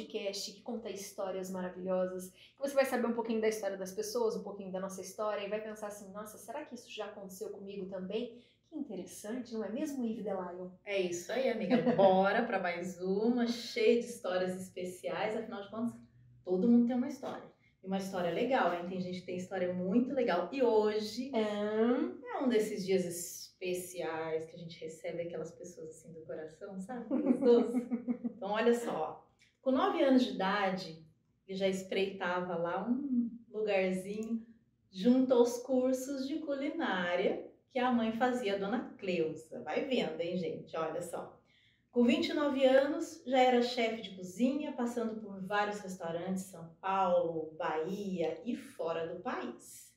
podcast que conta histórias maravilhosas, que você vai saber um pouquinho da história das pessoas, um pouquinho da nossa história, e vai pensar assim, nossa, será que isso já aconteceu comigo também? Que interessante, não é mesmo, Yves Delion? É isso aí, amiga. Bora para mais uma, cheia de histórias especiais. Afinal de contas, todo mundo tem uma história. E uma história legal, hein? Tem gente que tem história muito legal. E hoje é um desses dias especiais que a gente recebe aquelas pessoas assim do coração, sabe? Os doces. Então, olha só. Com 9 anos de idade, eu já espreitava lá um lugarzinho junto aos cursos de culinária que a mãe fazia, a dona Cleusa. Vai vendo, hein, gente? Olha só. Com 29 anos, já era chefe de cozinha, passando por vários restaurantes em São Paulo, Bahia e fora do país.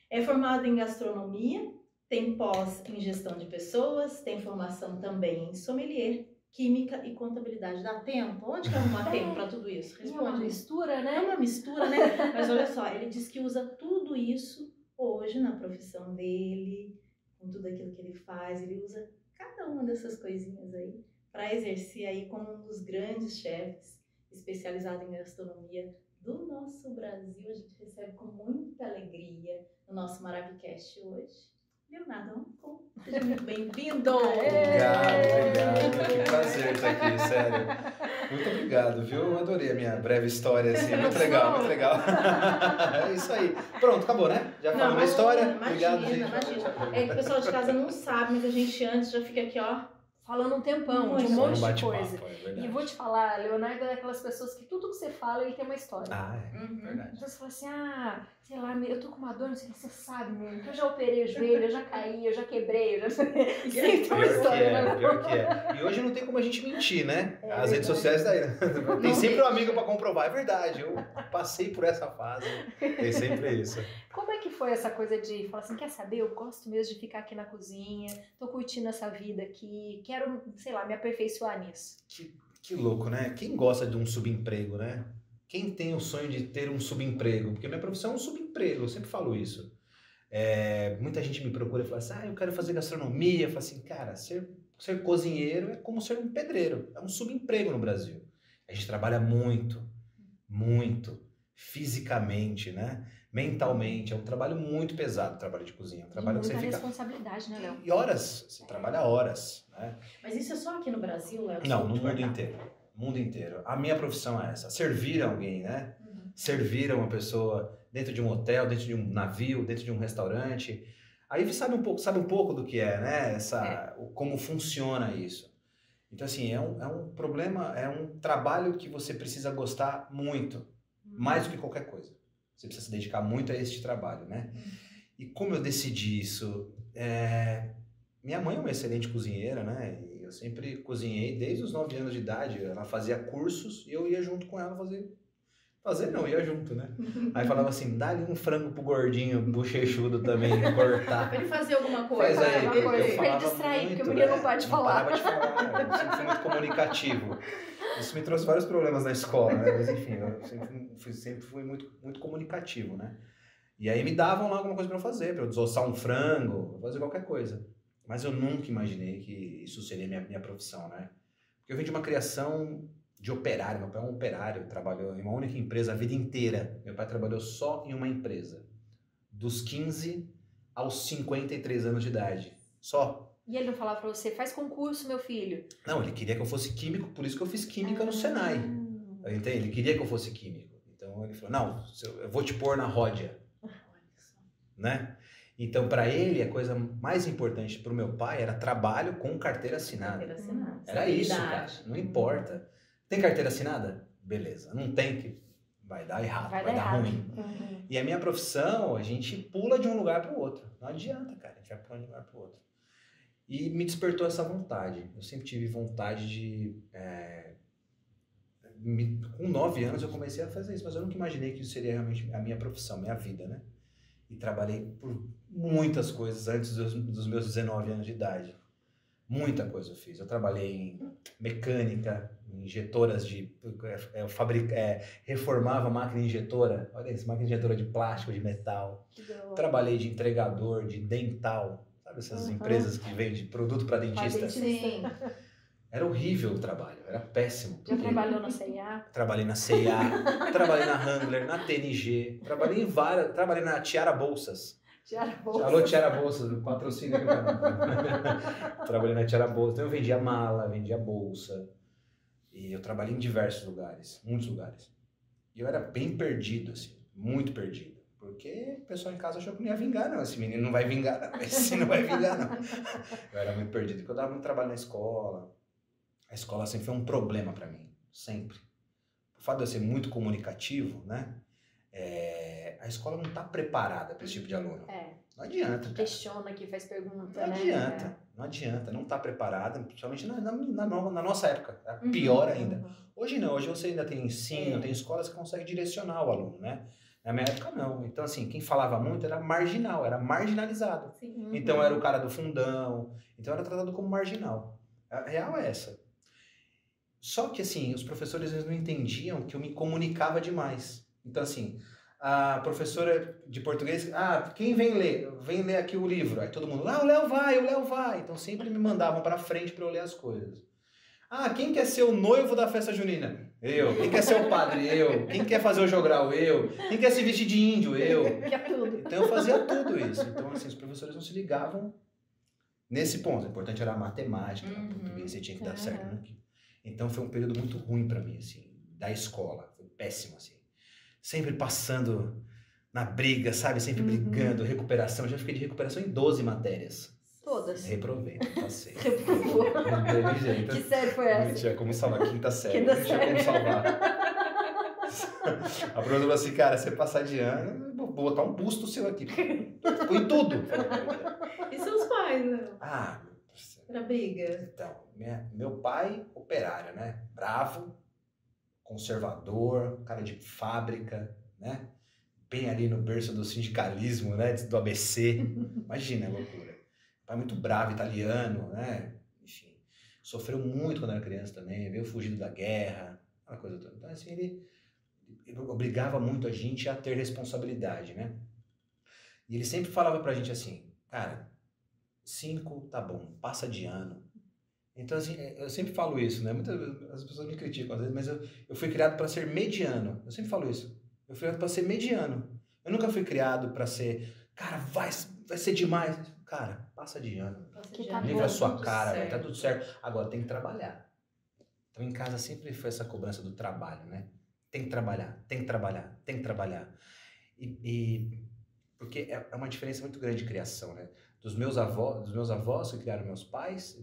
É formado em gastronomia, tem pós em gestão de pessoas, tem formação também em sommelier, química e contabilidade. Dá tempo? Onde que arruma tempo para tudo isso? Responde. É uma mistura, né? É uma mistura, né? Mas olha só, ele diz que usa tudo isso hoje na profissão dele, com tudo aquilo que ele faz, ele usa cada uma dessas coisinhas aí para exercer aí como um dos grandes chefes especializado em gastronomia do nosso Brasil. A gente recebe com muita alegria no nosso Maravicast hoje Leonardo Ancon. Seja muito bem-vindo! Obrigado. Que prazer estar aqui, sério. Muito obrigado, viu? Eu adorei a minha breve história, assim, muito legal, muito legal. É isso aí. Pronto, acabou, né? Já falamos a história? Imagina, Obrigado, gente. imagina. É que o pessoal de casa não sabe, mas a gente antes já fica aqui, ó, falando um tempão, de um monte de coisa. E vou te falar, Leonardo é daquelas pessoas que tudo que você fala, ele tem uma história. Ah, é verdade. Então você fala assim, sei lá, eu tô com uma dor, não sei o que, você sabe, mesmo, que eu já operei o joelho, eu já caí, eu já quebrei, eu já... Sempre tem uma história. Pior que é. E hoje não tem como a gente mentir, né? As redes sociais daí, tem sempre um amigo pra comprovar, é verdade, eu passei por essa fase, tem sempre isso. Como é que foi essa coisa de falar assim, quer saber, eu gosto mesmo de ficar aqui na cozinha, tô curtindo essa vida aqui, quero, sei lá, me aperfeiçoar nisso? Que louco, né? Quem gosta de um subemprego, né? Quem tem o sonho de ter um subemprego? Porque minha profissão é um subemprego, eu sempre falo isso. Muita gente me procura e fala assim, eu quero fazer gastronomia. Eu falo assim, cara, ser cozinheiro é como ser um pedreiro, é um subemprego no Brasil. A gente trabalha muito, fisicamente, né? Mentalmente, é um trabalho muito pesado o trabalho de cozinha. É um trabalho que você fica... responsabilidade, né, Léo? E horas, você trabalha horas, né? Mas isso é só aqui no Brasil, Léo? Não, no mundo inteiro. Mundo inteiro. A minha profissão é essa, servir alguém, né? Servir uma pessoa dentro de um hotel, dentro de um navio, dentro de um restaurante. Aí você sabe um pouco do que é, né? Como funciona isso. Então, assim, é um problema, é um trabalho que você precisa gostar muito, mais do que qualquer coisa. Você precisa se dedicar muito a este trabalho, né? E como eu decidi isso? Minha mãe é uma excelente cozinheira, né? E eu sempre cozinhei desde os 9 anos de idade. Ela fazia cursos e eu ia junto com ela ia junto, né? Aí falava assim, dá ali um frango pro gordinho, bochechudo também, cortar. Pra ele fazer alguma coisa. Faz aí. Pra ele distrair, porque o menino não pode falar. Não parava de falar, eu sempre fui muito comunicativo. Isso me trouxe vários problemas na escola, né? Mas enfim, eu sempre fui muito, muito comunicativo, né? E aí me davam lá alguma coisa pra eu fazer, pra eu desossar um frango, fazer qualquer coisa. Mas eu nunca imaginei que isso seria minha profissão, né? Porque eu vim de uma criação de operário. Meu pai é um operário, trabalhou em uma única empresa a vida inteira. Meu pai trabalhou só em uma empresa. Dos 15 aos 53 anos de idade. Só. E ele não falava pra você, faz concurso, meu filho? Não, ele queria que eu fosse químico, por isso que eu fiz química no Senai. Entende? Ele queria que eu fosse químico. Então ele falou, não, eu vou te pôr na ródia. Né? Então, para ele, a coisa mais importante para o meu pai era trabalho com carteira assinada. Era isso, cara. Não importa. Tem carteira assinada? Beleza. Não tem, que vai dar errado, vai dar ruim. E a minha profissão, a gente pula de um lugar para o outro. Não adianta, cara. A gente vai pular de um lugar para o outro. E me despertou essa vontade. Eu sempre tive vontade de... Com 9 anos eu comecei a fazer isso, mas eu nunca imaginei que isso seria realmente a minha profissão, minha vida, né? E trabalhei por muitas coisas antes dos meus 19 anos de idade. Muita coisa eu fiz. Eu trabalhei em mecânica, em injetoras reformava máquina injetora. Olha isso, máquina injetora de plástico, de metal. Trabalhei de entregador, de dental. Sabe essas empresas que vendem produto para dentista? Sim. Era horrível o trabalho, era péssimo. Já trabalhou na C&A? Trabalhei na C&A, trabalhei na Wrangler, na TNG, trabalhei na Tiara Bolsas. Tiara Bolsas. Alô, Tiara Bolsas, patrocínio. Trabalhei na Tiara Bolsas, então eu vendia mala, vendia bolsa. E eu trabalhei em diversos lugares, muitos lugares. E eu era bem perdido, assim, muito perdido. Porque o pessoal em casa achou que não ia vingar, não. Esse menino não vai vingar, não. Esse não vai vingar, não. Eu era muito perdido, porque eu dava muito trabalho na escola. A escola sempre foi um problema para mim, sempre. O fato de eu ser muito comunicativo, né? A escola não está preparada para esse tipo de aluno. Não adianta. Que questiona, que faz pergunta, não né? Adianta, não adianta, não está preparada, principalmente na nossa época. É pior ainda. Hoje não, hoje você ainda tem ensino, tem escolas que conseguem direcionar o aluno, né? Na minha época não. Então, assim, quem falava muito era marginal, era marginalizado. Então era o cara do fundão, então era tratado como marginal. A real é essa. Só que, assim, os professores eles não entendiam que eu me comunicava demais. Então, assim, a professora de português, quem vem ler? Vem ler aqui o livro. Aí todo mundo, o Léo vai. Então sempre me mandavam para frente para eu ler as coisas. Quem quer ser o noivo da festa junina? Eu. Quem quer ser o padre? Eu. Quem quer fazer o jogral? Eu. Quem quer se vestir de índio? Eu. Quer tudo. Então eu fazia tudo isso. Então, assim, os professores não se ligavam nesse ponto. O importante era a matemática, português, você tinha que dar certo naquilo. Então foi um período muito ruim para mim, assim, da escola. Foi péssimo, assim. Sempre passando na briga, sabe? Sempre brigando, recuperação. Já fiquei de recuperação em 12 matérias. Todas. Reprovei, passei. Reprovou. Não teve jeito. Que série foi essa? Não tinha como salvar, quinta série. Quinta Não tinha como salvar. A professora falou assim, cara, você passar de ano, vou botar um busto seu aqui. Põe tudo. E seus pais, né? Era briga. Então, meu pai, operário, né? Bravo, conservador, cara de fábrica, né? Bem ali no berço do sindicalismo, né? Do ABC. Imagina a loucura. Pai muito bravo, italiano, né? Enfim, sofreu muito quando era criança também, veio fugido da guerra, aquela coisa toda. Então, assim, ele obrigava muito a gente a ter responsabilidade, né? E ele sempre falava pra gente assim, cara, 5 tá bom, passa de ano. Então, assim, eu sempre falo isso, né? Muitas vezes as pessoas me criticam às vezes, mas eu fui criado para ser mediano. Eu sempre falo isso. Eu fui criado para ser mediano. Eu nunca fui criado para ser, cara, vai ser demais. Cara, passa de ano. Livra a sua cara, vai tá tudo certo. Agora tem que trabalhar. Então, em casa sempre foi essa cobrança do trabalho, né? Tem que trabalhar, tem que trabalhar, tem que trabalhar. Porque é uma diferença muito grande de criação, né? Dos meus avós que criaram meus pais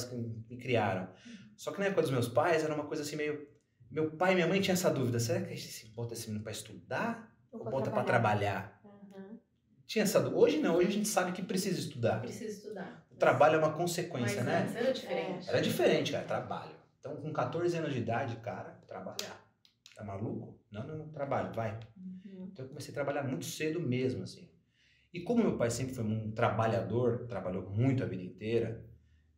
que me criaram. Só que na época dos meus pais era uma coisa assim meio... Meu pai e minha mãe tinham essa dúvida, será que a gente bota esse menino para estudar ou bota para trabalhar? Tinha essa dúvida. Hoje não, hoje a gente sabe que precisa estudar. Precisa estudar. O trabalho é uma consequência, né? Mas era diferente. Era diferente, cara, trabalho. Então com 14 anos de idade, cara, trabalhar. Tá maluco? Não, trabalho, vai. Então eu comecei a trabalhar muito cedo mesmo, assim. E como meu pai sempre foi um trabalhador, trabalhou muito a vida inteira,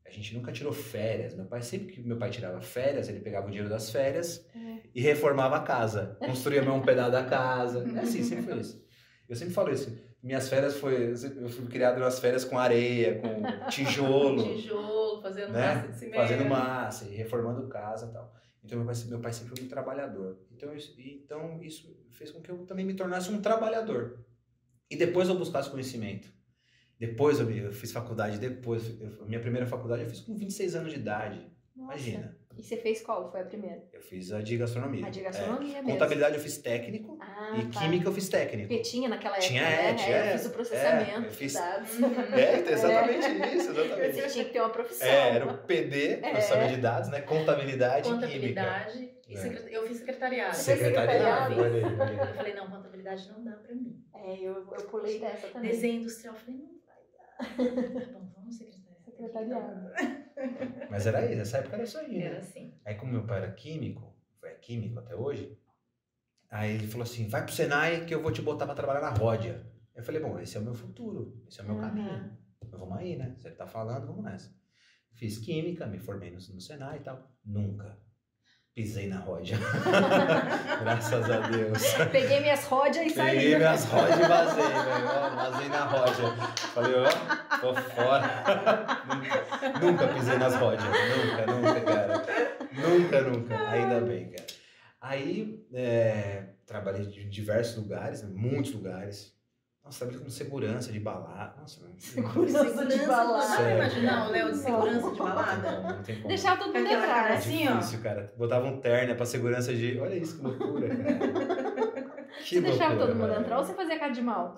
a gente nunca tirou férias. Sempre que meu pai tirava férias, ele pegava o dinheiro das férias e reformava a casa. Construía mais um pedaço da casa. É assim, sempre foi isso. Eu sempre falo isso. Minhas férias eu fui criado nas férias com areia, com tijolo. Fazendo né? massa de cimento. Fazendo massa e reformando casa e tal. Então meu pai sempre foi um trabalhador. Então isso fez com que eu também me tornasse um trabalhador. E depois eu buscasse conhecimento. Depois eu fiz faculdade, minha primeira faculdade eu fiz com 26 anos de idade. Nossa. Imagina. E você fez qual? Foi a primeira? Eu fiz a de gastronomia. A de gastronomia mesmo. Contabilidade eu fiz técnico e química eu fiz técnico. Porque tinha naquela época, né? Eu fiz o processamento eu fiz... dos dados. Exatamente isso, exatamente. Você tinha que ter uma profissão. Era o PD, processamento de dados, né? Contabilidade e química. Eu fiz secretariado. Secretariado, olha aí. Eu falei, não, contabilidade não dá pra mim. Eu pulei dessa também. Desenho industrial, eu falei, não vai dar. Tá bom, vamos secretariado. Mas era isso, essa época era isso aí, né? Era assim. Aí como meu pai era químico, foi químico até hoje, aí ele falou assim, vai pro Senai que eu vou te botar pra trabalhar na Ródia. Eu falei, bom, esse é o meu futuro, esse é o meu caminho. Então vamos aí, né? Se ele tá falando, vamos nessa. Fiz química, me formei no Senai e tal. Nunca. Pisei na roda. Graças a Deus. Peguei minhas rodas e saí. Peguei minhas rodas e vazei, velho. Vazei na roda. Falei, ó, tô fora. Nunca pisei nas rodas. Nunca, cara. Nunca. Ainda bem, cara. Aí, trabalhei em diversos lugares, muitos lugares. Nossa, trabalhei como segurança de balada. Nossa, segurança de balada. Dá pra imaginar o Léo de segurança de balada? Não tem como. Deixava todo mundo entrar, né? Assim, ó. Difícil, cara. Botava um terno pra segurança de... Olha isso, que loucura, cara. Você deixava todo mundo entrar ou você fazia cara de mal?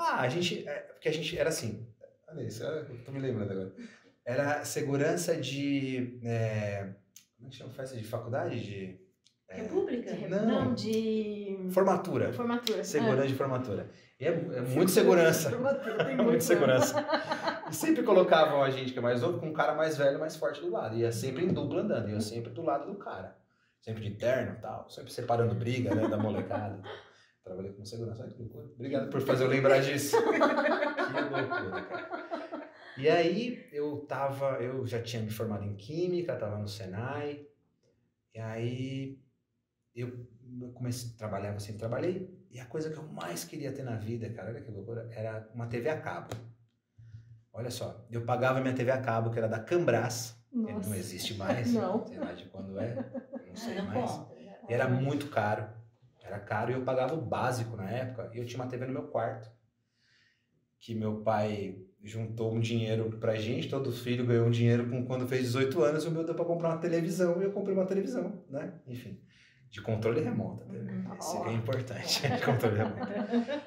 Porque a gente era assim... Olha isso, eu tô me lembrando agora. Era segurança de... como é que chama? Festa de faculdade? República? Não, de... Formatura. Formatura. Segurança de formatura. E é muito segurança. Tem Muito segurança. E sempre colocavam a gente que é mais novo com um cara mais velho, mais forte do lado. Ia sempre em dupla andando. E eu sempre do lado do cara. Sempre de terno e tal. Sempre separando briga, né, da molecada. Trabalhei como segurança. Olha que loucura. Obrigado por fazer eu lembrar disso. Que loucura, cara. E aí eu já tinha me formado em Química, tava no Senai. E aí eu sempre trabalhei. E a coisa que eu mais queria ter na vida, cara, olha que loucura, era uma TV a cabo. Olha só, eu pagava minha TV a cabo, que era da Cambras. Ele não existe mais. Não. Sei lá de quando é, não sei Não mais. conta. E era muito caro. Era caro e eu pagava o básico na época. E eu tinha uma TV no meu quarto. Que meu pai juntou um dinheiro pra gente, todo filho ganhou um dinheiro quando fez 18 anos, o meu deu pra comprar uma televisão e eu comprei uma televisão, né? Enfim, de controle remoto. Esse que é importante, de controle remoto.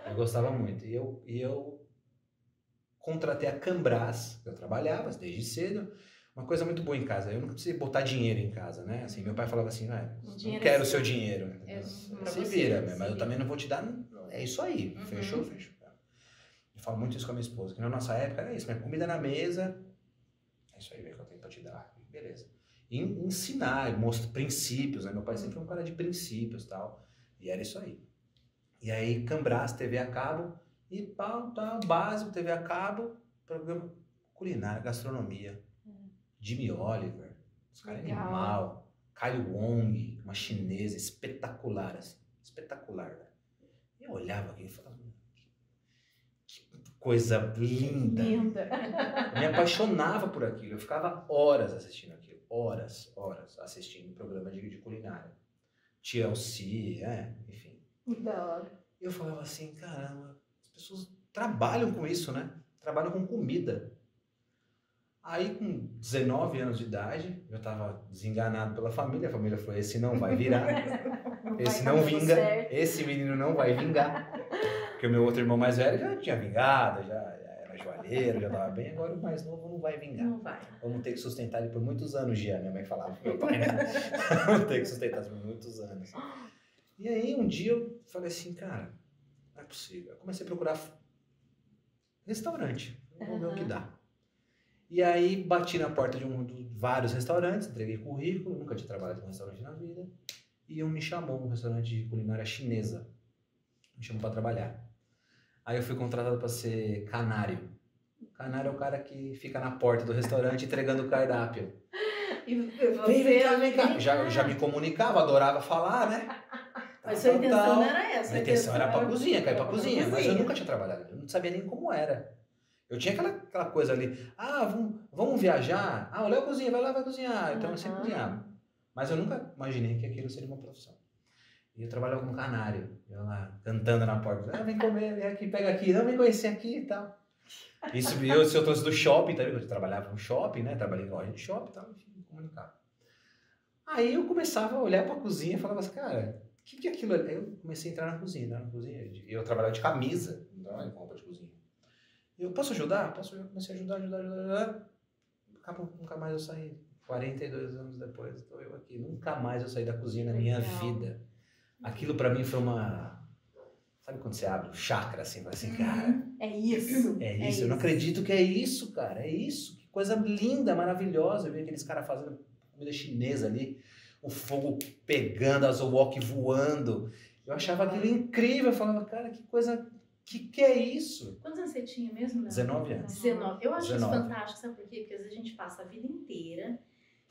Eu gostava muito. E eu contratei a Cambras, eu trabalhava desde cedo. Uma coisa muito boa em casa, eu não precisei botar dinheiro em casa, né? Assim, meu pai falava assim, não quero o seu dinheiro. Se vira, mas eu também não vou te dar, é isso aí, fechou. Eu falo muito isso com a minha esposa, que na nossa época era isso, né? Comida na mesa, é isso aí, velho, que eu tenho pra te dar, beleza. E ensinar, mostrar princípios, né? Meu pai sempre foi um cara de princípios e tal, e era isso aí. E aí, Cambras, TV a cabo, e pau, básico, TV a cabo, programa culinária, gastronomia. Jimmy Oliver, os caras animal, Kyle Wong, uma chinesa espetacular, assim, espetacular, velho. Eu olhava aqui e falava, que coisa linda. Eu me apaixonava por aquilo, eu ficava horas assistindo aquilo, horas assistindo programa de culinária. TLC, enfim. Da hora. Eu falava assim, caramba, as pessoas trabalham com isso, né? Trabalham com comida. Aí, com 19 anos de idade, eu estava desenganado pela família. A família falou, esse não vai virar, esse não vinga, esse menino não vai vingar. Porque o meu outro irmão mais velho já tinha vingado, já era joalheiro, já estava bem. Agora o mais novo não vai vingar. Não vai. Vamos ter que sustentar ele por muitos anos, Gia. Minha mãe falava pro meu pai, né? Vamos ter que sustentar por muitos anos. E aí, um dia eu falei assim, cara, não é possível. Eu comecei a procurar restaurante. Vamos ver o que dá. E aí, bati na porta de vários restaurantes, entreguei currículo, nunca tinha trabalhado em um restaurante na vida. E me chamou, um restaurante de culinária chinesa. Me chamou para trabalhar. Aí eu fui contratado para ser canário. Canário é o cara que fica na porta do restaurante entregando o cardápio. E você... Vem cá. Já me comunicava, adorava falar, né? Mas sua intenção não era essa. A intenção era para cozinha, cair para cozinha. Mas eu nunca tinha trabalhado, eu não sabia nem como era. Eu tinha aquela coisa ali, vamos viajar? O Léo cozinha, vai lá, vai cozinhar. Então eu sempre cozinhava. Mas eu nunca imaginei que aquilo seria uma profissão. E eu trabalhava como canário, eu lá cantando na porta, vem comer, vem aqui, pega aqui, não, vem conhecer aqui e tal. Isso eu trouxe do shopping, tá? Eu trabalhava no shopping, né? Trabalhei em loja de shopping e tal, enfim, me comunicava. Aí eu começava a olhar pra cozinha e falava assim, cara, o que é aquilo ali? Aí eu comecei a entrar na cozinha, eu trabalhava de camisa, não trabalhava em compra de cozinha. Eu posso ajudar? Comecei a ajudar. Acabou, nunca mais eu saí. 42 anos depois, estou eu aqui. Nunca mais eu saí da cozinha na minha vida. Aquilo pra mim foi uma... Sabe quando você abre um chakra assim, fala assim, cara... É isso. É isso, eu não acredito que é isso, cara. É isso, que coisa linda, maravilhosa. Eu vi aqueles caras fazendo comida chinesa ali, o fogo pegando, as wok voando. Eu achava aquilo incrível. Eu falava, cara, que coisa... Que é isso? Quantos anos você tinha mesmo, Léo? 19 anos. 19. Eu acho 19. isso fantástico, sabe por quê? Porque às vezes a gente passa a vida inteira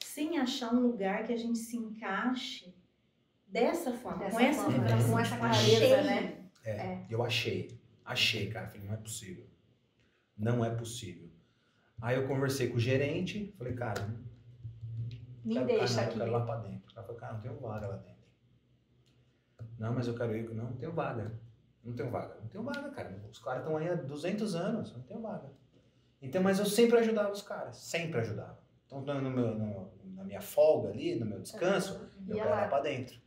sem achar um lugar que a gente se encaixe dessa forma, Dessa com essa forma, vibração, com essa achei. clareza, né? Eu achei, cara, falei, não é possível, não é possível. Aí eu conversei com o gerente, falei, cara, Me deixa aqui. Eu quero lá pra dentro. O cara falou, cara, não tenho vaga lá dentro. Não, mas eu quero ir. Não tenho vaga. Não tenho vaga, cara. Os caras estão aí há 200 anos, não tenho vaga. Então, mas eu sempre ajudava os caras, sempre ajudava. Então, na minha folga ali, no meu descanso, eu caí lá pra dentro.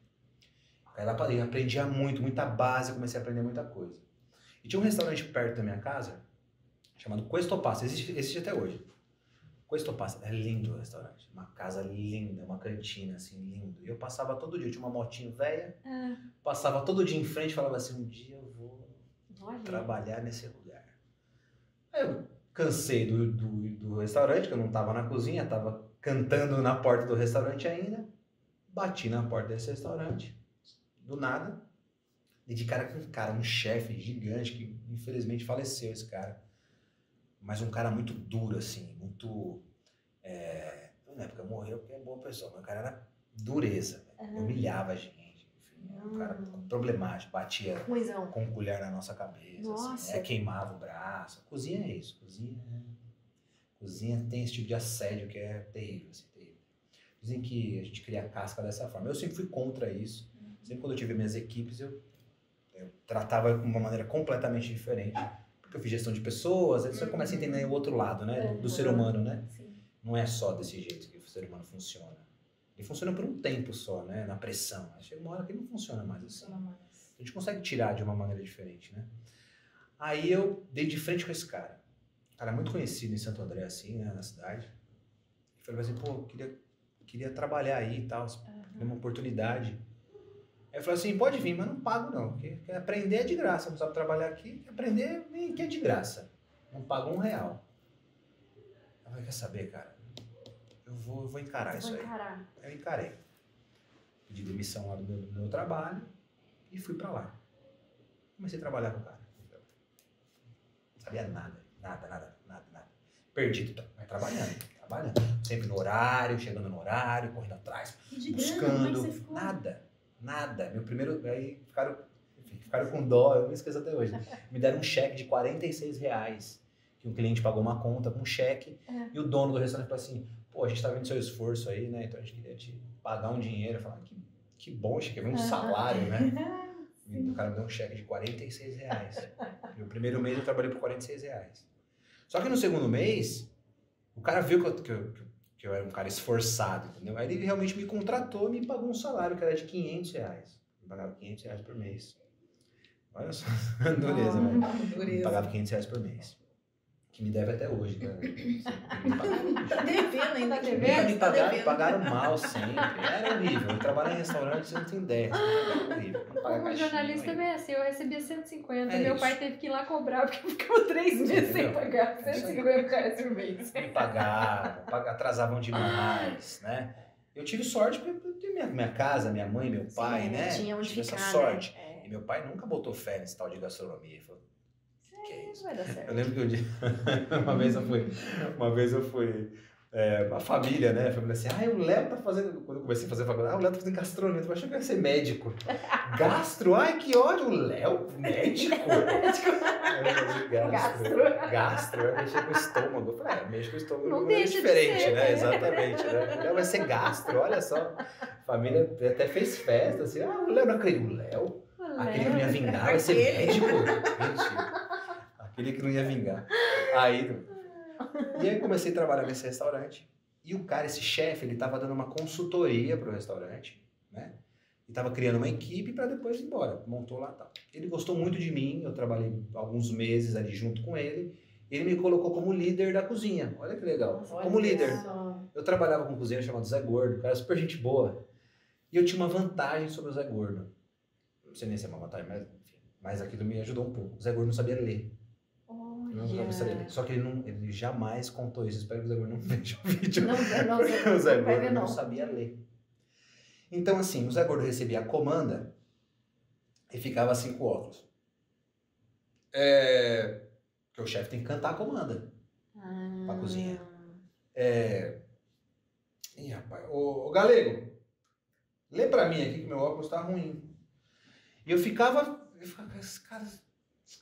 Eu aprendia muito, muita base, comecei a aprender muita coisa. E tinha um restaurante perto da minha casa, chamado Questo Pasta, existe até hoje. Questo Pasta, é lindo o restaurante, uma casa linda, uma cantina assim, lindo. E eu passava todo dia, eu tinha uma motinho velha, passava todo dia em frente e falava assim, um dia eu vou trabalhar nesse lugar. Aí eu cansei do restaurante, que eu não estava na cozinha, estava cantando na porta do restaurante ainda, bati na porta desse restaurante, do nada, e de cara com um cara, um chefe gigante, que infelizmente faleceu esse cara. Mas um cara muito duro, assim, muito... na época morreu porque é boa pessoa, mas o cara era dureza, humilhava a gente, enfim, um cara problemático, batia com colher na nossa cabeça, assim, queimava o braço. Cozinha é isso, cozinha tem esse tipo de assédio que é terrível, assim, terrível. Dizem que a gente cria casca dessa forma. Eu sempre fui contra isso, sempre quando eu tive minhas equipes, eu tratava de uma maneira completamente diferente. Eu fiz gestão de pessoas, aí você começa a entender o outro lado, né? Do ser humano, né? Sim. Não é só desse jeito que o ser humano funciona. Ele funciona por um tempo só, né? Na pressão. Aí chega uma hora que ele não funciona mais assim. A gente consegue tirar de uma maneira diferente, né? Aí eu dei de frente com esse cara. Um cara muito conhecido em Santo André, assim, né? Na cidade. E falei assim, pô, queria trabalhar aí e tal. Queria uma oportunidade. Aí eu falei assim, pode vir, mas não pago não, porque aprender é de graça, não sabe trabalhar aqui, aprender que é de graça, não pago R$1. Eu falei, quer saber, cara, eu vou encarar isso aí. Eu encarei, pedi demissão lá do meu trabalho e fui pra lá. Comecei a trabalhar com o cara, não sabia nada, perdido, mas trabalhando, sempre no horário, chegando no horário, correndo atrás, buscando, nada. Meu primeiro, aí ficaram com dó, eu não esqueço até hoje. Me deram um cheque de R$46, que um cliente pagou uma conta com um cheque, e o dono do restaurante falou assim, pô, a gente tá vendo seu esforço aí, né, então a gente queria te pagar um dinheiro. Eu falei, que bom, cheque, um salário, né? E o cara me deu um cheque de R$46. No primeiro mês eu trabalhei por R$46. Só que no segundo mês, o cara viu que eu era um cara esforçado, entendeu? Aí ele realmente me contratou e me pagou um salário que era de R$500. Me pagava R$500 por mês. Olha só, dureza, velho. Me pagava R$500 por mês. Que me deve até hoje, né? Tá devendo ainda. Me pagaram mal sempre. Era horrível. Eu trabalhava em restaurante, você não tem ideia. Era horrível. Como jornalista é assim, eu recebia 150. Meu pai teve que ir lá cobrar, porque eu ficava 3 meses sem pagar. 150 reais por mês. Me pagavam, atrasavam demais, né? Eu tive sorte porque eu tenho minha casa, minha mãe, meu pai, né? Tinha onde tive ficar, essa sorte. Né? E meu pai nunca botou fé nesse tal de gastronomia. Ele falou, que é isso? Vai dar certo. Eu lembro que uma vez eu fui a família, né? A família assim, o Léo tá fazendo, quando eu comecei a fazer faculdade, o Léo tá fazendo gastronomia, eu achei que ia ser médico. Gastro? Ai, que ódio, o Léo, médico? Gastro, eu mexer com o estômago. Eu falei, mexer com o estômago não é diferente, né? Exatamente, né? O Léo vai ser gastro, olha só. A família até fez festa, assim, o Léo não acredita. O Léo, aquele que não ia vingar, vai ser médico? Mentira. Aquele que não ia vingar. E aí comecei a trabalhar nesse restaurante. E o cara, esse chefe, ele tava dando uma consultoria pro restaurante, né? E tava criando uma equipe para depois ir embora. Montou lá e tal. Ele gostou muito de mim, eu trabalhei alguns meses ali junto com ele. Ele me colocou como líder da cozinha. Olha que legal. Como líder. Eu trabalhava com um cozinheiro chamado Zé Gordo, cara super gente boa. E eu tinha uma vantagem sobre o Zé Gordo. Não sei nem se é uma vantagem, mas aquilo me ajudou um pouco. O Zé Gordo não sabia ler. Só que ele jamais contou isso. Espero que o Zé Gordo não veja o vídeo. Porque o Zé Gordo não sabia ler. Então, assim, o Zé Gordo recebia a comanda e ficava assim com o óculos. Porque o chefe tem que cantar a comanda pra cozinha. Ih, rapaz, ô Galego, Lê pra mim aqui que meu óculos tá ruim. E eu ficava esses caras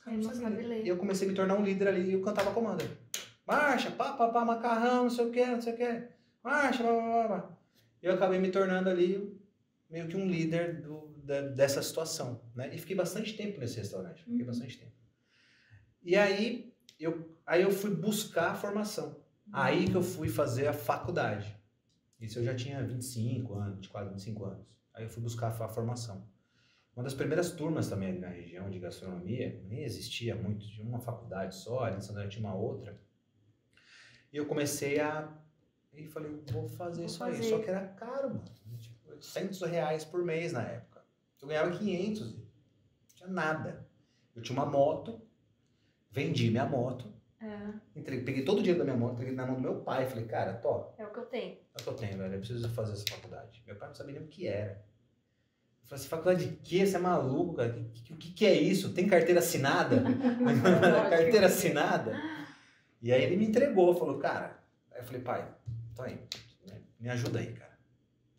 não sabem ler. E eu comecei a me tornar um líder ali e eu cantava comando. Marcha, pá, macarrão, não sei o que. Marcha, pá. E eu acabei me tornando ali meio que um líder dessa situação, né? E fiquei bastante tempo nesse restaurante, bastante tempo. E aí eu fui buscar a formação. Aí que eu fui fazer a faculdade. Isso eu já tinha 25 anos, 24, 25 anos. Aí eu fui buscar a formação. Uma das primeiras turmas também ali na região de gastronomia, nem existia muito, tinha uma faculdade só, ali em São Paulo tinha uma outra. E eu comecei e falei, vou fazer isso aí. Só que era caro, mano. Tipo, R$800 por mês na época. Eu ganhava 500, não tinha nada. Eu tinha uma moto, vendi minha moto, peguei todo o dinheiro da minha moto, entreguei na mão do meu pai. Falei, cara, é o que eu tenho. É o que eu tenho, velho. Eu preciso fazer essa faculdade. Meu pai não sabia nem o que era. Eu falei, faculdade de quê? Você é maluco, cara? O que é isso? Tem carteira assinada? Carteira assinada? E aí ele me entregou, falou, cara... Aí eu falei, pai, tô aí, me ajuda aí, cara.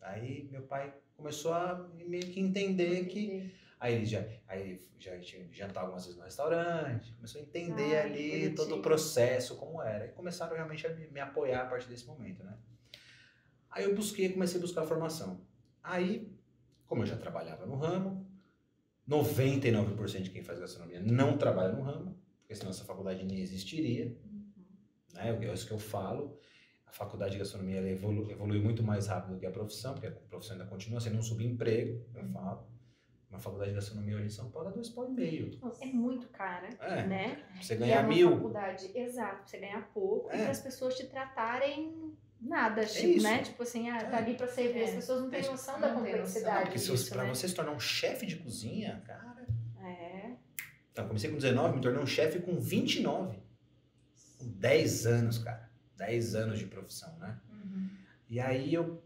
Aí meu pai começou a meio que entender que... Aí ele já tinha jantar algumas vezes no restaurante, começou a entender ali todo o processo, como era. E começaram realmente a me apoiar a partir desse momento, né? Aí eu comecei a buscar a formação. Aí, como eu já trabalhava no ramo, 99% de quem faz gastronomia não trabalha no ramo, porque senão essa faculdade nem existiria. Né? É isso que eu falo. A faculdade de gastronomia ela evolui muito mais rápido do que a profissão, porque a profissão ainda continua sendo um subemprego, eu falo. Uma faculdade de gastronomia hoje em São Paulo é R$2,5. É muito cara, né? Você ganhar 1.000. Faculdade, exato, pra você ganhar pouco e para as pessoas te tratarem nada, tipo, né? Tipo assim, tá ali pra servir. As pessoas não têm noção da complexidade disso, pra você se tornar um chefe de cozinha, cara... Então, comecei com 19, me tornei um chefe com 29. Com 10 anos, cara. 10 anos de profissão, né? E aí eu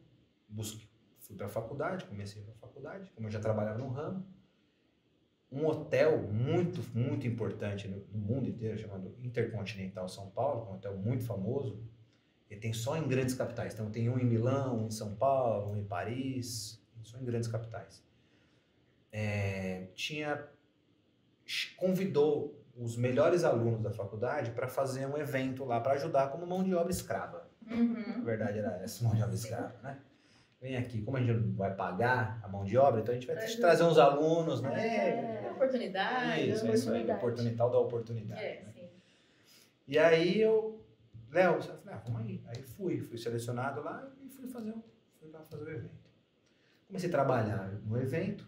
fui pra faculdade, comecei pra faculdade, como eu já trabalhava no ramo. Um hotel muito, muito importante no mundo inteiro, chamado Intercontinental São Paulo, um hotel muito famoso. Ele tem só em grandes capitais. Então tem um em Milão, um em São Paulo, um em Paris, só em grandes capitais. Convidou os melhores alunos da faculdade para fazer um evento lá para ajudar como mão de obra escrava. A verdade era essa, mão de obra escrava, né? Vem aqui, como a gente não vai pagar a mão de obra, então a gente vai trazer uns alunos, né? Oportunidade. Isso aí, oportunidade da oportunidade. Né? Sim. E aí eu falei, vamos aí. Aí fui selecionado lá e fui lá fazer o evento. Comecei a trabalhar no evento,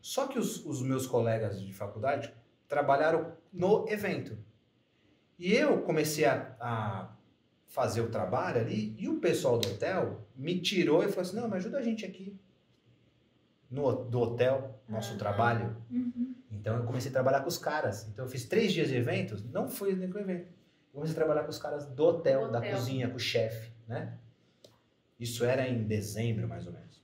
só que os meus colegas de faculdade trabalharam no evento. E eu comecei a fazer o trabalho ali, e o pessoal do hotel me tirou e falou assim, não, mas ajuda a gente aqui do hotel, nosso trabalho. Então eu comecei a trabalhar com os caras. Então eu fiz 3 dias de eventos, não fui nem com o evento. Eu comecei a trabalhar com os caras do hotel, da cozinha, com o chefe, né? Isso era em dezembro, mais ou menos.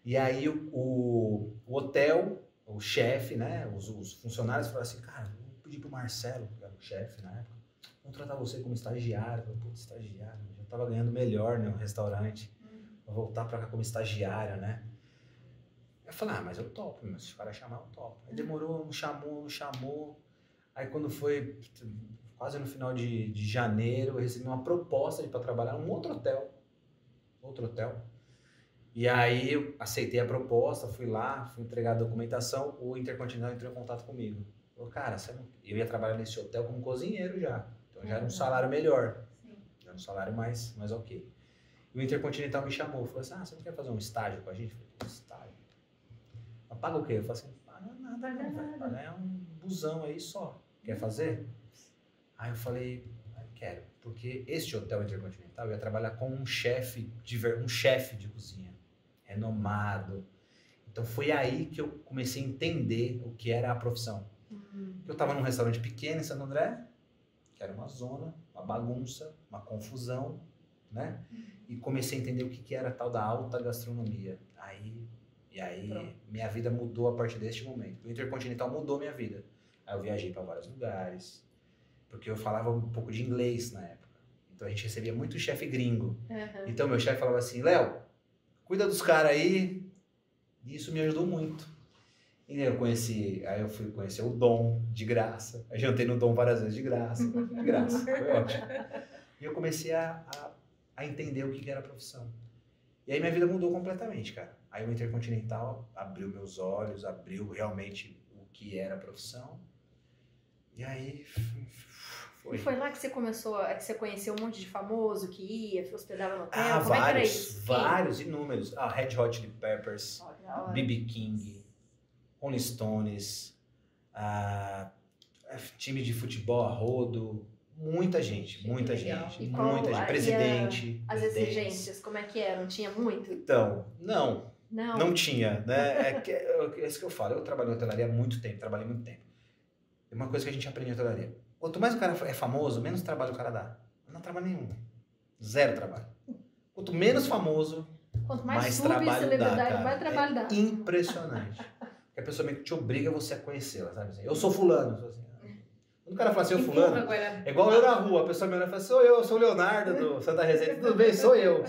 E aí o hotel, o chefe, né? Os funcionários falaram assim, cara, vou pedir pro Marcelo, que era o chefe na época, vamos tratar você como estagiário. Eu falei, pô, estagiário, eu já tava ganhando melhor no restaurante. Vou voltar pra cá como estagiário, né? Eu falei, mas eu topo, mas se o cara chamar, eu topo. Aí demorou, não chamou. Aí quando foi quase no final de janeiro, eu recebi uma proposta para trabalhar num outro hotel. E aí eu aceitei a proposta, fui lá, fui entregar a documentação, o Intercontinental entrou em contato comigo. Falou, cara, eu ia trabalhar nesse hotel como cozinheiro já. Então já era um salário melhor. Já era um salário mais ok. E o Intercontinental me chamou, falou assim, você não quer fazer um estágio com a gente? Eu falei, estágio? Mas paga o quê? Eu falei assim, paga nada, vai pagar um busão aí só. Quer fazer? Aí eu falei, quero. Porque este hotel Intercontinental ia trabalhar com um chefe de cozinha. Renomado. Então foi aí que eu comecei a entender o que era a profissão. Eu estava num restaurante pequeno em Santo André, que era uma zona, uma bagunça, uma confusão, né? E comecei a entender o que era a tal da alta gastronomia. E aí minha vida mudou a partir deste momento. O Intercontinental mudou minha vida. Aí eu viajei para vários lugares, porque eu falava um pouco de inglês na época. Então a gente recebia muito chefe gringo. Então meu chefe falava assim, Léo, cuida dos caras aí, E isso me ajudou muito. E aí eu fui conhecer o Dom de graça. Eu jantei no Dom várias vezes de graça. De graça, foi ótimo. E eu comecei a entender o que era a profissão. E aí minha vida mudou completamente, cara. Aí o Intercontinental abriu meus olhos, abriu realmente o que era a profissão. E aí foi. E foi lá que você começou, que você conheceu um monte de famoso que ia, que hospedava no hotel? Como vários, é que era isso? Vários, inúmeros. Red Hot Chili Peppers, B.B. King, Rolling Stones, time de futebol a rodo, muita gente, muita gente, presidente. As exigências, como é que eram? Tinha muito? Então, não tinha, né? É isso que eu falo, eu trabalhei em hotelaria há muito tempo, trabalhei muito tempo. É uma coisa que a gente aprende em hotelaria. Quanto mais o cara é famoso, menos trabalho o cara dá. Não trabalho nenhum. Zero trabalho. Quanto menos famoso, quanto mais trabalho dá, cara. Mais trabalho dá. Impressionante. Porque a pessoa meio que te obriga você a conhecê-la, sabe? Eu sou fulano. Assim, quando o cara fala assim, eu fulano, é igual eu na rua, a pessoa me olha e fala, sou eu, sou o Leonardo do Santa Receita. Tudo bem, sou eu.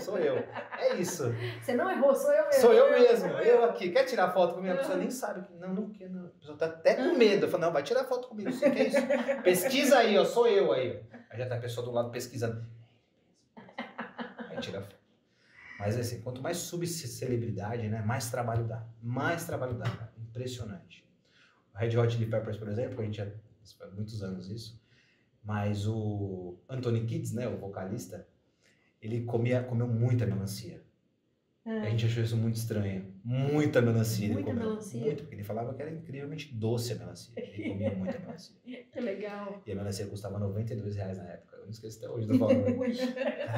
É isso. Você não errou, sou eu mesmo. Sou eu mesmo, eu aqui. Quer tirar foto comigo? A pessoa nem sabe. Não quer, não. A pessoa tá até com medo. Eu falo, não, vai tirar foto comigo, você quer isso? Pesquisa aí, ó, sou eu aí. Aí já tá a pessoa do lado pesquisando. Aí tira foto. Mas assim, quanto mais subcelebridade, né, mais trabalho dá. Cara. Impressionante. O Red Hot Chili Peppers, por exemplo, a gente já faz muitos anos isso, mas o Anthony Kiedis, né, o vocalista, ele comeu muita melancia. A gente achou isso muito estranho. Muita melancia ele comeu. Muito, porque ele falava que era incrivelmente doce a melancia. Ele comia muita melancia. Que legal. E a melancia custava R$92 na época. Eu não esqueço até hoje do valor.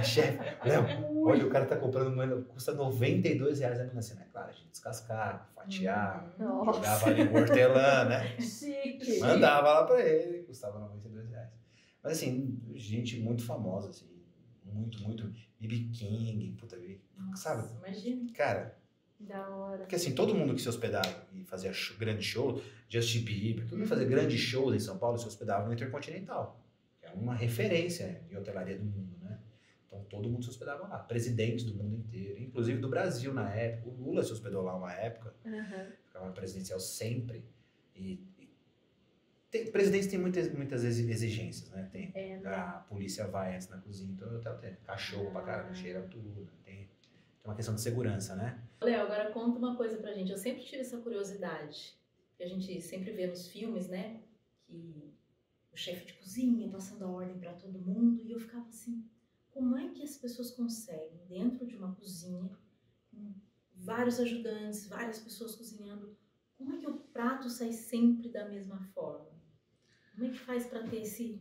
Chefe, olha, o cara tá comprando, custa R$92 a melancia. Né? Claro, a gente descascar, fatiar, jogava ali o hortelã, né? Chique. Mandava lá pra ele, custava R$92. Mas assim, gente muito famosa, assim. Muito. B.B. King, puta vida. Sabe? Imagina. Cara. Da hora. Porque assim, todo mundo que se hospedava e fazia grande show, Justin Bieber, todo mundo fazia grandes shows em São Paulo se hospedava no Intercontinental. Que é uma referência de hotelaria do mundo, né? Então todo mundo se hospedava lá. Presidentes do mundo inteiro, inclusive do Brasil na época. O Lula se hospedou lá uma época. Ficava presidencial sempre. Presidentes têm muitas exigências, né? A polícia vai antes na cozinha, então o hotel tem cachorro pra caramba, cheira tudo. Tem uma questão de segurança, né? Léo, agora conta uma coisa pra gente. Eu sempre tive essa curiosidade, que a gente sempre vê nos filmes, né? Que o chefe de cozinha passando a ordem pra todo mundo, e eu ficava assim, como é que as pessoas conseguem, dentro de uma cozinha, com vários ajudantes, várias pessoas cozinhando, como é que o prato sai sempre da mesma forma? Como é que faz para ter esse...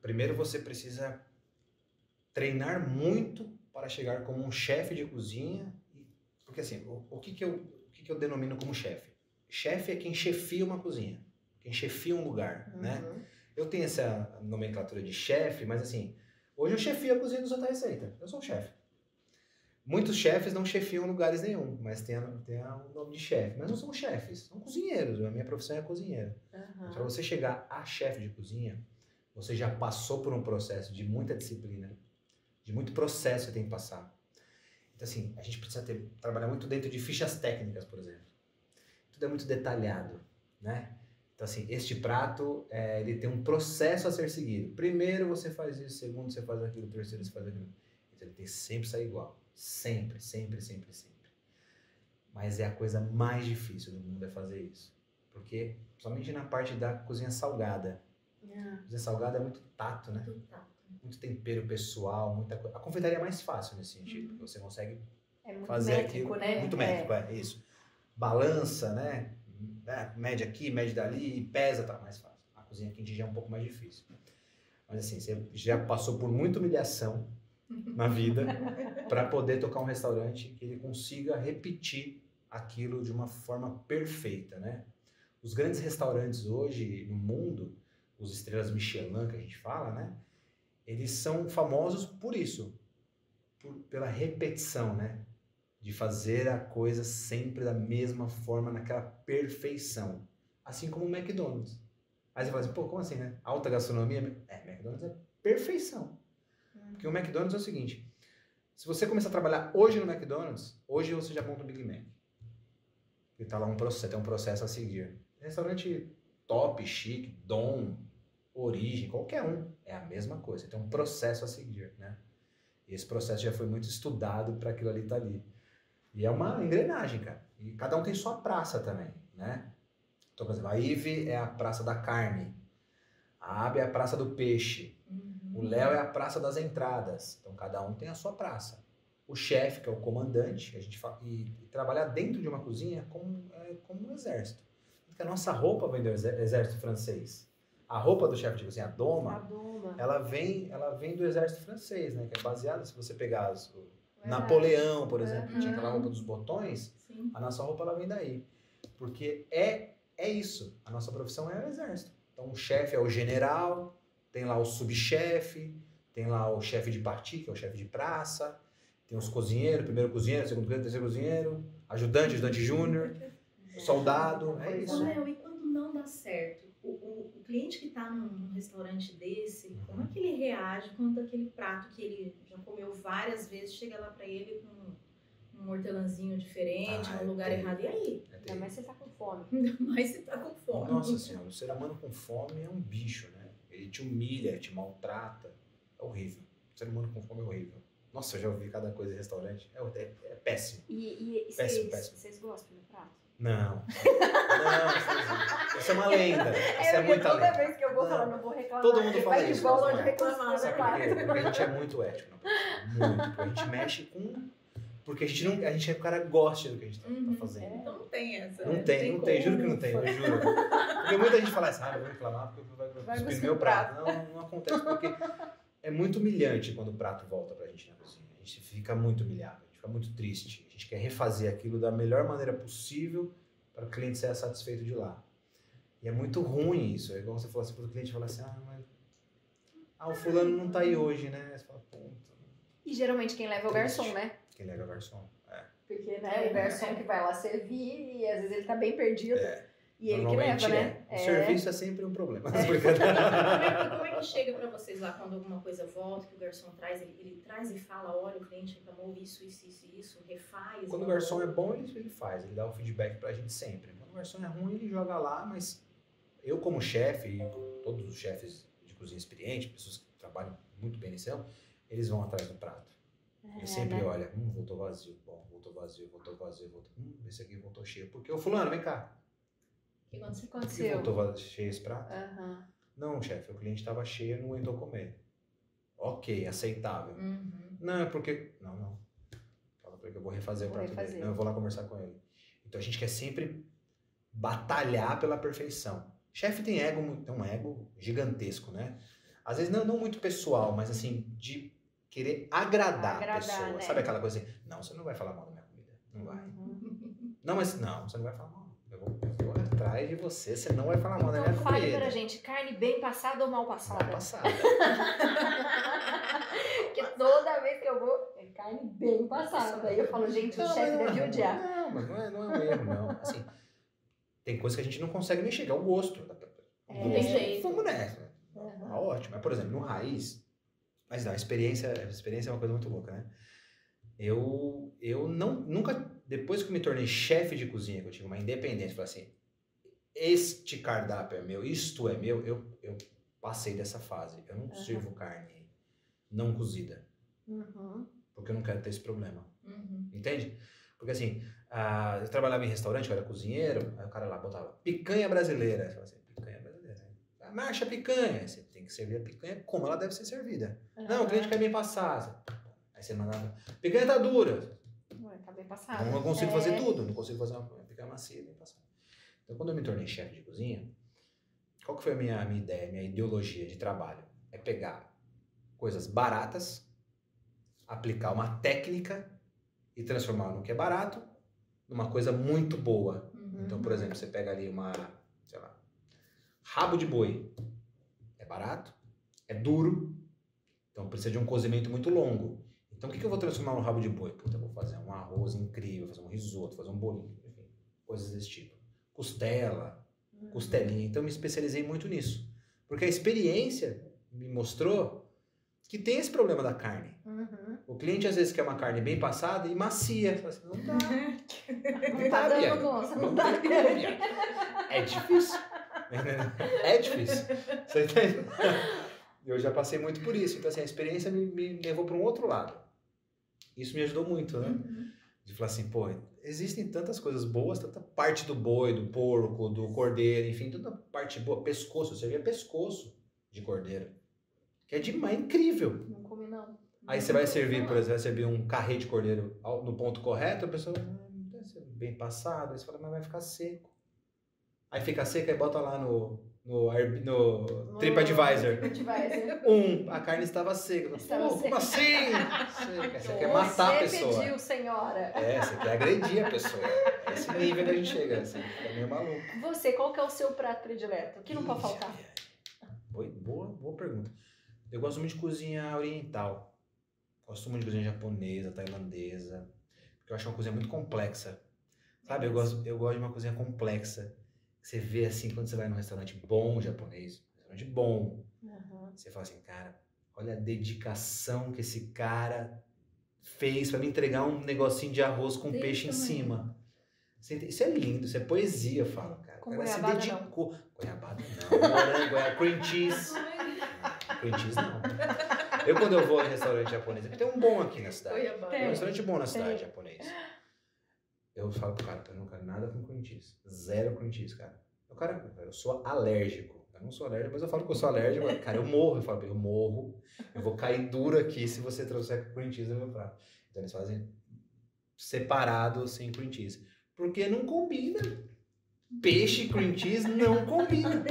Primeiro você precisa treinar muito para chegar como um chefe de cozinha. Porque assim, o que eu denomino como chefe? Chefe é quem chefia uma cozinha, quem chefia um lugar, né? Eu tenho essa nomenclatura de chefe, mas assim, hoje eu chefio a cozinha do Santa Receita. Eu sou um chefe. Muitos chefes não chefiam lugares nenhum, mas tem o nome de chefe. Mas não são chefes, são cozinheiros. A minha profissão é cozinheiro. Para você chegar a chefe de cozinha, você já passou por um processo de muita disciplina, de muito processo que você tem que passar. Então assim, a gente precisa trabalhar muito dentro de fichas técnicas, por exemplo. Tudo é muito detalhado, né? Então assim, este prato, ele tem um processo a ser seguido. Primeiro você faz isso, segundo você faz aquilo, terceiro você faz aquilo. Então ele tem que sempre sair igual. Sempre. Mas é a coisa mais difícil do mundo é fazer isso. Porque, somente na parte da cozinha salgada. A cozinha salgada é muito tato, né? Muito tempero pessoal, muita coisa. A confeitaria é mais fácil nesse sentido. Porque você consegue fazer métrico, aquilo. Né? Muito métrico, isso. Balança, né? Mede aqui, mede dali, e pesa, tá mais fácil. A cozinha quente já é um pouco mais difícil. Mas assim, você já passou por muita humilhação na vida para poder tocar um restaurante que ele consiga repetir aquilo de uma forma perfeita, né? Os grandes restaurantes hoje no mundo, os estrelas Michelin que a gente fala, né? Eles são famosos por isso, pela repetição, né? De fazer a coisa sempre da mesma forma, naquela perfeição. Assim como o McDonald's. Aí você fala assim, pô, como assim, né? Alta gastronomia? McDonald's é perfeição. Porque o McDonald's é o seguinte, Se você começar a trabalhar hoje no McDonald's, hoje você já monta um Big Mac. E tá lá tem um processo a seguir. Restaurante top, chique, Dom, Origem, qualquer um, é a mesma coisa. Tem um processo a seguir, né? E esse processo já foi muito estudado para aquilo ali estar ali. E é uma engrenagem, cara. E cada um tem sua praça também, né? Então, por exemplo, a Ive é a praça da carne. A Abby é a praça do peixe. O Léo é a praça das entradas. Então, cada um tem a sua praça. O chefe, que é o comandante, que a gente e trabalhar dentro de uma cozinha como um exército. Porque a nossa roupa vem do exército francês. A roupa do chefe de cozinha, a Doma, ela vem do exército francês, né? Que é baseada, se você pegar Napoleão, por exemplo, que tinha aquela roupa dos botões, sim. A nossa roupa ela vem daí. Porque é isso. A nossa profissão é o exército. Então, o chefe é o general, tem lá o subchefe, tem lá o chefe de parti, que é o chefe de praça, tem os cozinheiros, primeiro cozinheiro, segundo cozinheiro, terceiro cozinheiro, ajudante júnior, soldado, é isso. Léo, e quando não dá certo? O cliente que está num restaurante desse, como é que ele reage quando aquele prato que ele já comeu várias vezes chega lá para ele com um hortelãzinho diferente, num lugar errado? E aí? Ainda mais se você tá com fome. Ainda mais se tá com fome. Nossa senhora, o ser humano com fome é um bicho, né? Ele te humilha, ele te maltrata. É horrível. O ser humano com fome é horrível. Nossa, eu já ouvi cada coisa em restaurante. É péssimo. E péssimo. Vocês gostam do prato? Não. Isso é uma lenda. Isso é muita toda lenda. Vez que eu vou falar, não vou reclamar. Todo mundo fala isso. Vai reclamar, sabe por quê? Porque a gente é muito ético. Muito. Porque a gente mexe com... Porque a gente é o cara que gosta do que a gente tá fazendo. Então não tem essa. Não tem. Juro que não tem. Eu juro. Porque muita gente fala assim, eu vou reclamar porque vai cuspir meu prato. Não acontece porque é muito humilhante quando o prato volta pra gente na cozinha. A gente fica muito humilhado, a gente fica muito triste. A gente quer refazer aquilo da melhor maneira possível para o cliente ser satisfeito de lá. E é muito ruim isso. É igual você falou assim, quando o cliente fala assim, o fulano não tá aí hoje, né? Você fala, puta. E geralmente quem leva é o garçom, né? Quem leva é o garçom, Porque, né, o garçom que vai lá servir e às vezes ele tá bem perdido. E ele que leva, né? O serviço é sempre um problema. Como é que chega pra vocês lá quando alguma coisa volta, que o garçom traz, ele traz e fala, olha, o cliente reclamou isso, refaz. Quando o garçom é bom, ele faz, ele dá o feedback pra gente sempre. Quando o garçom é ruim, ele joga lá, mas eu como chefe, e todos os chefes de cozinha experientes, pessoas que trabalham muito bem nesse ano, eles vão atrás do prato. Ele sempre olha, voltou vazio, voltou vazio, esse aqui voltou cheio. Porque o fulano, vem cá. O que aconteceu? Por que voltou cheio esse prato? Não, chefe, o cliente estava cheio e não aguentou comer. Ok, aceitável. Não, é porque... Não. Fala pra ele que eu vou refazer o prato dele. Não, eu vou lá conversar com ele. Então a gente quer sempre batalhar pela perfeição. Chefe tem um ego gigantesco, né? Às vezes não muito pessoal, mas assim, de querer agradar a pessoa. Né? Sabe aquela coisa assim, não, você não vai falar mal da minha comida. Não vai. Não, mas não, você não vai falar mal. Eu vou atrás de você não vai falar mal da minha comida. Fale pra gente, carne bem passada ou mal passada? Mal passada. Porque toda vez que eu vou, é carne bem passada. Daí eu falo, gente, o chefe deve odiar. Não, mas não é um erro, não. Assim, tem coisa que a gente não consegue nem chegar ao gosto. Tem jeito. Vamos nessa. Ótimo. Mas, por exemplo, no raiz... Mas não, a experiência é uma coisa muito louca, né? Eu nunca, depois que eu me tornei chefe de cozinha, que eu tive uma independência, falei assim, este cardápio é meu, isto é meu, eu passei dessa fase. Eu não sirvo carne não cozida. Porque eu não quero ter esse problema. Entende? Porque assim, eu trabalhava em restaurante, eu era cozinheiro, aí o cara lá botava picanha brasileira. Eu falava assim, picanha brasileira. Marcha picanha. Você tem que servir a picanha como ela deve ser servida. Não, o cliente quer bem passar. Aí você mandava, picanha tá dura. Tá bem passada. Não consigo fazer tudo, não consigo fazer uma picanha macia bem passada. Então quando eu me tornei chefe de cozinha, qual que foi a minha ideia, minha ideologia de trabalho? É pegar coisas baratas, aplicar uma técnica e transformar no que é barato numa coisa muito boa. Então, por exemplo, você pega ali rabo de boi. É barato, é duro, então precisa de um cozimento muito longo. Então, o que eu vou transformar no rabo de boi? Puta, eu vou fazer um arroz incrível, fazer um risoto, fazer um bolinho, enfim, coisas desse tipo. Costela, costelinha. Então, eu me especializei muito nisso. Porque a experiência me mostrou que tem esse problema da carne. Uhum. O cliente às vezes quer uma carne bem passada e macia. Fala assim, não dá. Não tá dando, Bianca. moça, não Não dá. tem como, Bianca. É difícil. É difícil. Você entende? Eu já passei muito por isso. Então, assim, a experiência me levou para um outro lado. Isso me ajudou muito, né? De falar assim, pô, existem tantas coisas boas, tanta parte do boi, do porco, do cordeiro, enfim, tanta parte boa. Pescoço, eu servia pescoço de cordeiro. Que é demais, incrível. Não comi, não. Aí você vai servir, por exemplo, vai servir um carré de cordeiro no ponto correto, a pessoa não deve ser bem passado. Aí você fala, mas vai ficar seco. Aí fica seco, aí bota lá no TripAdvisor. A carne estava seca. Como assim? Seca. Você quer matar a pessoa. Você pediu, senhora. Você quer agredir a pessoa. É esse nível que a gente chega, assim, é meio maluco. Você, qual que é o seu prato predileto? O que não pode faltar? Boa pergunta. Eu gosto muito de cozinha oriental. Gosto muito de cozinha japonesa, tailandesa. Porque eu acho uma cozinha muito complexa. Sabe, eu gosto de uma cozinha complexa. Você vê assim, quando você vai num restaurante bom japonês, restaurante bom, você fala assim, cara, olha a dedicação que esse cara fez pra me entregar um negocinho de arroz com peixe em cima. Isso é lindo, isso é poesia, fala, cara. Com o cara se goiabada, dedicou. Goiabada não, morango, cream cheese. Cream cheese não. Quando eu vou em restaurante japonês, porque tem um bom aqui na cidade. Tem um restaurante bom na cidade japonês. Eu falo pro cara, eu não quero nada com cream cheese. Zero cream cheese, cara. Eu sou alérgico. Eu não sou alérgico, mas eu falo que eu sou alérgico. Cara, eu morro. Eu falo, eu morro. Eu vou cair duro aqui se você trouxer cream cheese no meu prato. Então eles fazem separado sem cream cheese. Porque não combina. Peixe e cream cheese não combina.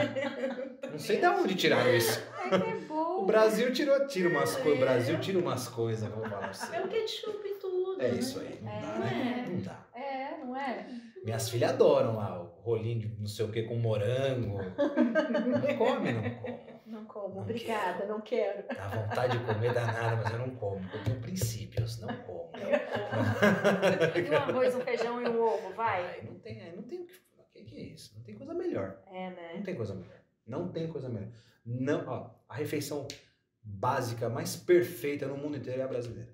Não sei de onde tiraram isso. É bom. O Brasil tira umas coisas. O Brasil tira umas coisas, vou falar pra você. É o ketchup e tudo. É isso aí. Não dá, né? Não dá. Não é? Minhas filhas adoram lá o rolinho de não sei o que com morango. Não come. Não como, obrigada, não quero. Dá vontade de comer danada, mas eu não como. Eu tenho princípios, não como. E um arroz, um feijão e um ovo, vai? Ai, não tem o que é isso? Não tem coisa melhor. Né? Não tem coisa melhor. Não tem coisa melhor. Não, ó, a refeição básica mais perfeita no mundo inteiro é a brasileira.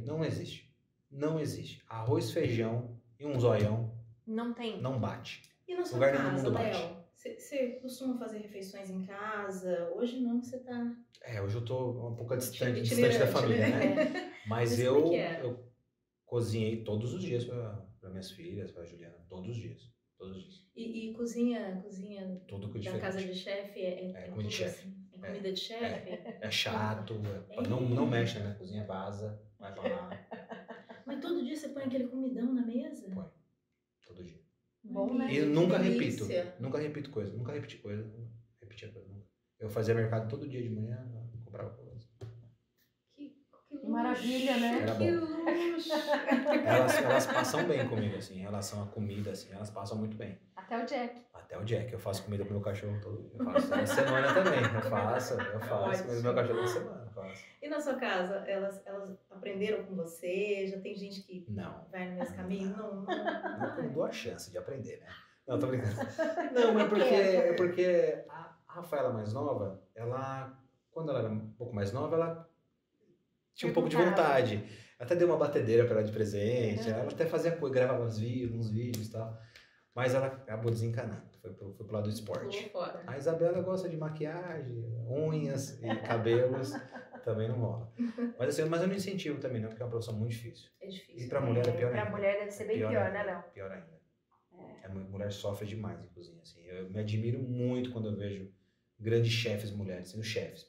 Não existe. Não existe. Arroz, feijão e um zoião. Não tem. Não bate. E na sua Lugar casa, nenhum Léo? Você costuma fazer refeições em casa? Hoje não, você tá... Hoje eu tô um pouco distante Itinerante, da família, né? Mas como eu, que é? eu cozinhei todos os dias para minhas filhas, para Juliana. Todos os dias. Todos os dias. E cozinha Tudo que da diferente. casa de chefe É comida de chefe. Assim? É comida de chefe? É chato, não mexe na minha cozinha, vaza, vai pra lá. Mas todo dia você põe aquele comidão na mesa? Põe. Todo dia. Bom, né? E eu nunca delícia. repito. Nunca repito coisa. Nunca repeti coisa. Repetia coisa. Nunca. Eu fazia mercado todo dia de manhã, comprava coisa. Que maravilha, né? Era Que bom. luxo! Elas passam bem comigo, assim, em relação à comida, assim, elas passam muito bem. Até o Jack. Até o Jack, eu faço comida pro meu cachorro todo dia. Eu faço toda semana também. Eu faço comida pro meu cachorro toda semana. Eu faço. E na sua casa, elas aprenderam com você? Já tem gente que Não. vai no mesmo caminho? Não. Não dou a chance de aprender, né? Não, tô brincando. Não, mas porque a Rafaela mais nova, quando ela era um pouco mais nova, ela tinha um pouco de vontade. Até dei uma batedeira pra ela de presente, ela até fazia coisa, gravava uns vídeos e tal. Mas ela acabou desencanando, foi pro lado do esporte. A Isabela gosta de maquiagem, unhas e cabelos, também não rola. Mas assim, eu não incentivo também não, porque é uma profissão muito difícil. É difícil. E pra mulher é pior ainda. Pra mulher deve ser bem pior, né, Léo? Pior ainda. A mulher sofre demais em cozinha, assim. Eu me admiro muito quando eu vejo grandes chefes mulheres, sendo chefes.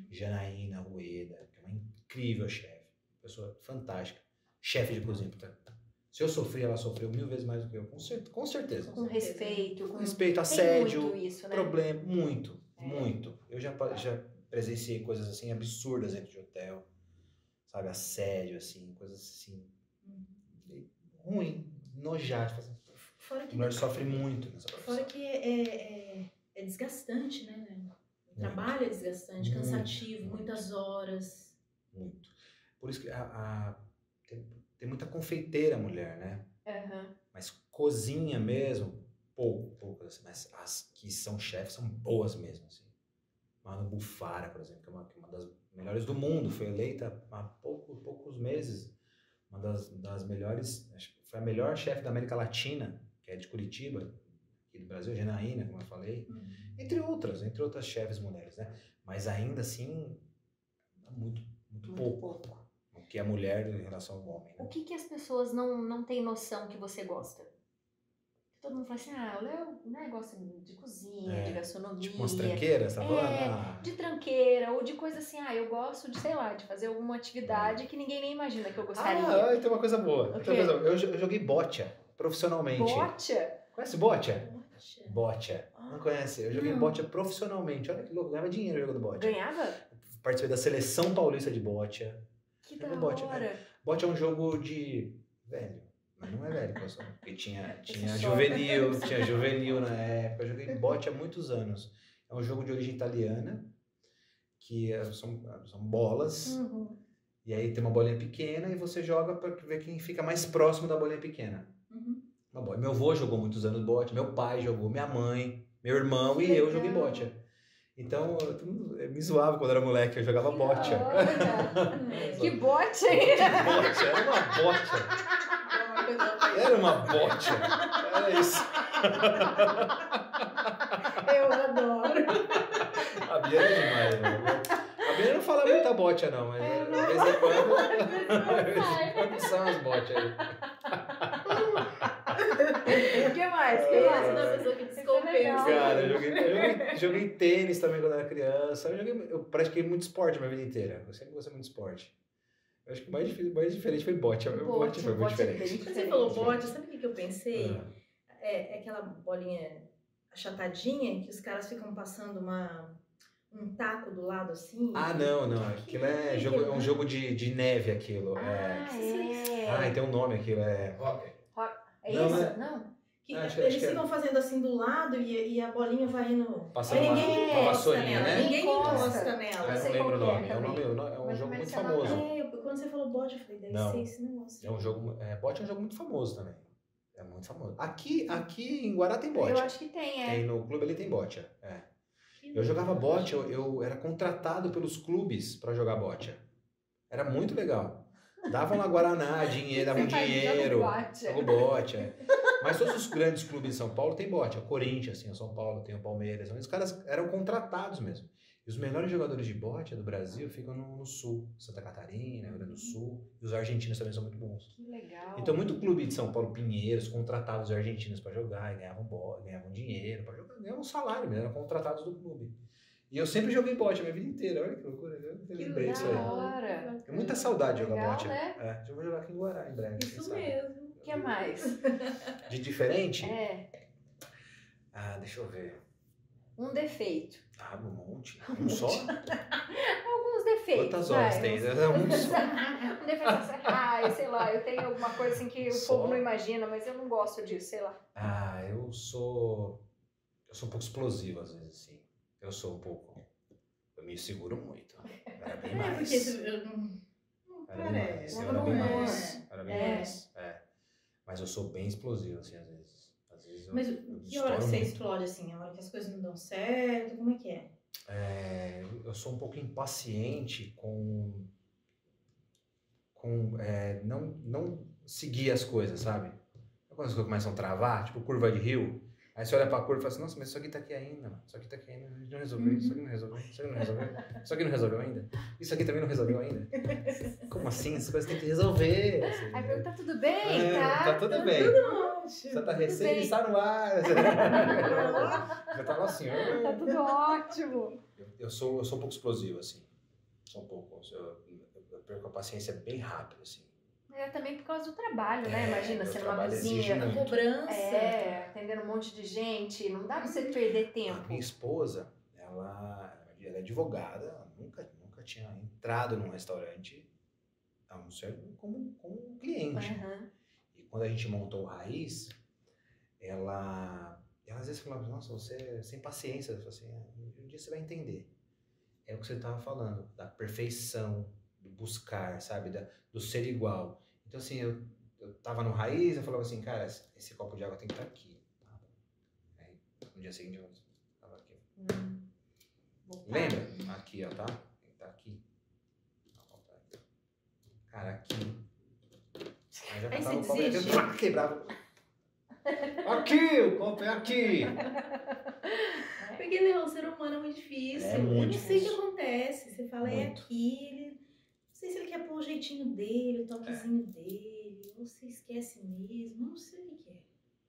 Janaína Rueda, que é uma incrível chefe, pessoa fantástica, chefe de cozinha. Se eu sofri, ela sofreu 1000 vezes mais do que eu, com certeza. Com respeito. Com respeito, assédio, muito isso, né? problema, muito. Eu já presenciei coisas assim absurdas dentro de hotel, sabe, assédio, assim, coisas assim, ruim, nojado. A mulher sofre muito nessa profissão. Fora que é desgastante, né? O trabalho é desgastante, cansativo, muitas horas. Muito. Por isso que tem muita confeiteira mulher, né? Mas cozinha mesmo, poucas, assim, mas as que são chefes são boas mesmo, assim. Manu Bufara, por exemplo, que é uma das melhores do mundo, foi eleita há poucos meses, uma das melhores, acho que foi a melhor chefe da América Latina, que é de Curitiba, aqui do Brasil, Janaína, como eu falei, entre outras chefes mulheres, né? Mas ainda assim, muito pouco. O que é a mulher em relação ao homem. Né? O que as pessoas não têm noção que você gosta? Todo mundo fala assim, o Léo, né, gosta de cozinha, de gastronomia. Tipo umas tranqueiras, tá falando? De tranqueira, ou de coisa assim, eu gosto de, sei lá, de fazer alguma atividade que ninguém nem imagina que eu gostaria. Tem uma coisa boa. Eu joguei bocha, profissionalmente. Bocha? Conhece bocha? Bocha. Não conhece? Eu joguei bocha profissionalmente. Olha que louco, ganhava dinheiro jogando bocha. Ganhava? Participei da seleção paulista de bocha. Que da hora. Bocha é um jogo de... velho. Mas não é velho, pessoal. Porque tinha juvenil na época. Eu joguei bocha há muitos anos. É um jogo de origem italiana, que são bolas. E aí tem uma bolinha pequena e você joga para ver quem fica mais próximo da bolinha pequena. Meu avô jogou muitos anos bocha, meu pai jogou, minha mãe, meu irmão e eu joguei bocha. Então, eu me zoava quando era moleque, eu jogava bocha. Que bocha, hein? Que bocha, era uma bocha. Era uma bocha. Era isso. Eu adoro. A Bia é demais, né? A Bia não fala muita bocha, não, mas de vez em quando são as bochas aí. O que mais? Da pessoa que descompensa. Cara, eu joguei tênis também quando era criança. Eu pratiquei muito esporte a minha vida inteira. Eu sempre gostei muito de esporte. Eu acho que o mais diferente foi bote. Bote foi muito diferente. Você falou bote, sabe o que eu pensei? É aquela bolinha achatadinha que os caras ficam passando um taco do lado assim. Não. Aquilo é um jogo de neve, aquilo. E tem um nome aquilo. É isso? Não? Eles ficam fazendo assim do lado e a bolinha vai indo. Passando uma vassourinha, né? Ninguém encosta nela. Eu não lembro o nome. É um jogo muito famoso. Quando você falou bote, eu falei, deve ser esse negócio. É um jogo. Bote é um jogo muito famoso também. É muito famoso. Aqui em Guará tem bote. Eu acho que tem, Tem no clube ali tem bote. Eu jogava bote, eu era contratado pelos clubes para jogar bote. Era muito legal. Davam lá Guaraná, davam dinheiro. Jogo bote. Mas todos os grandes clubes de São Paulo tem bote. O Corinthians, o São Paulo, tem o Palmeiras. Os caras eram contratados mesmo. E os melhores jogadores de bote do Brasil ficam no sul. Santa Catarina, Rio Grande do Sul. E os argentinos também são muito bons. Que legal. Então, muito clube de São Paulo, Pinheiros, contratava os argentinos para jogar e ganhavam dinheiro para jogar. Ganhavam um salário mesmo, eram contratados do clube. E eu sempre joguei bote a minha vida inteira. Olha que loucura. Eu lembrei disso aí. Tenho muita saudade de jogar bote. Né? Eu vou jogar aqui em Guará em breve. Isso mesmo. O que mais? De diferente? Deixa eu ver. Um defeito. Um monte. Um só? Alguns defeitos. Quantas horas tem? Um só. Um defeito. Sei lá, eu tenho alguma coisa assim que o povo não imagina, mas eu não gosto disso, sei lá. Eu sou um pouco explosivo às vezes, assim. Eu sou um pouco. Eu me seguro muito. Era bem mais. Porque eu não parece. Era bem mais. Mas eu sou bem explosivo, assim, às vezes. Mas que hora que você explode, assim? A hora que as coisas não dão certo? Como é que é? Eu sou um pouco impaciente com não seguir as coisas, sabe? Quando as coisas começam a travar, tipo curva de rio, aí você olha pra curva e fala assim, nossa, mas isso aqui tá aqui ainda, mano. Isso aqui tá aqui ainda, a gente não resolveu, isso aqui não resolveu, isso aqui não resolveu, isso aqui não resolveu ainda, isso aqui também não resolveu ainda. Como assim? Essas coisas tem que resolver. Assim, aí pergunta, tá tudo bem? Tá tudo bem. Você tá recém, está no ar. Já tá lá assim. Tá tudo ótimo. Eu sou um pouco explosivo, assim. Sou um pouco. Eu perco a paciência bem rápido, assim. É também por causa do trabalho, né? Imagina, você numa cozinha, cobrança. atendendo um monte de gente, não dá pra você perder tempo. A minha esposa, ela é advogada, ela nunca tinha entrado num restaurante, a não ser como cliente. E quando a gente montou o Raiz, ela às vezes falava, nossa, você é sem paciência. Eu falei assim, um dia você vai entender. É o que você estava falando, da perfeição, do buscar, sabe, do ser igual. Então, assim, eu tava no Raiz, eu falava assim, cara, esse copo de água tem que estar aqui. Aí, no dia seguinte, eu tava aqui. Lembra? Aqui, ó, tá? Tá aqui. Cara, aqui. Aí você desiste. Quebrava. Aqui, o copo é aqui. Porque, Leão, o ser humano é muito difícil. É muito eu não sei o que difícil. acontece. Você fala, é Muito. aqui. Ele... Não sei se ele quer pôr o jeitinho dele, o toquezinho dele. Ou você esquece mesmo. Não sei o que é.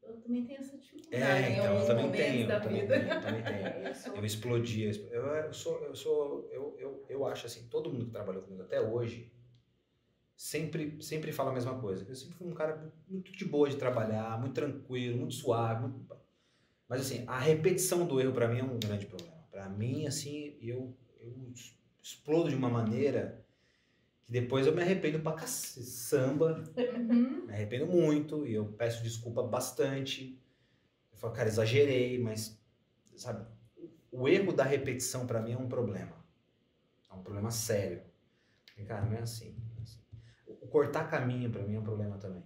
Eu também tenho essa dificuldade em Então, alguns eu também momentos tenho, da também vida. tenho, também tenho. Eu explodia. Eu acho assim, todo mundo que trabalhou comigo até hoje sempre fala a mesma coisa. Eu sempre fui um cara muito de boa de trabalhar, muito tranquilo, muito suave. Mas assim, a repetição do erro pra mim é um grande problema. Pra mim, assim, eu explodo de uma maneira que depois eu me arrependo pra samba. Me arrependo muito e eu peço desculpa bastante. Eu falo, cara, exagerei, mas, sabe, o erro da repetição pra mim é um problema. É um problema sério. E, cara, não é assim. O cortar caminho pra mim é um problema também.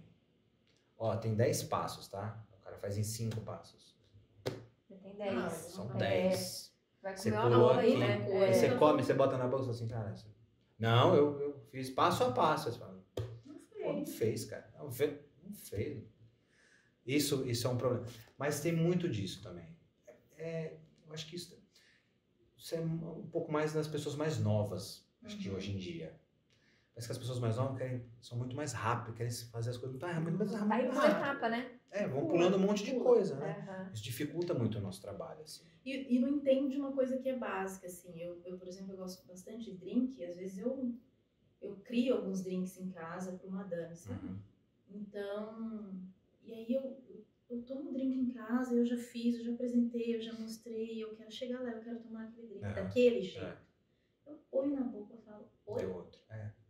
Ó, tem 10 passos, tá? O cara faz em 5 passos. Tem 10. São 10. Vai Você comer uma pulou bola aí, aqui, né? aí você come, você bota na bolsa assim, cara. Não, eu fiz passo a passo. Você fala, não fez, cara. Não fez. Isso é um problema. Mas tem muito disso também. Eu acho que isso é um pouco mais nas pessoas mais novas, acho que hoje em dia. Parece que as pessoas mais novas são muito mais rápidas, querem fazer as coisas muito mais rápido. Aí por etapa, né? Vão pulando um monte de coisa, né? Uhum. Isso dificulta muito o nosso trabalho, assim. E não entendo de uma coisa que é básica, assim. Eu, por exemplo, eu gosto bastante de drink. Às vezes eu crio alguns drinks em casa para uma madame, sabe? Então, e aí eu tomo drink em casa, eu já fiz, eu já apresentei, eu já mostrei, eu quero chegar lá, eu quero tomar aquele drink daquele jeito. Eu ponho na boca e falo, oi? Deu outro.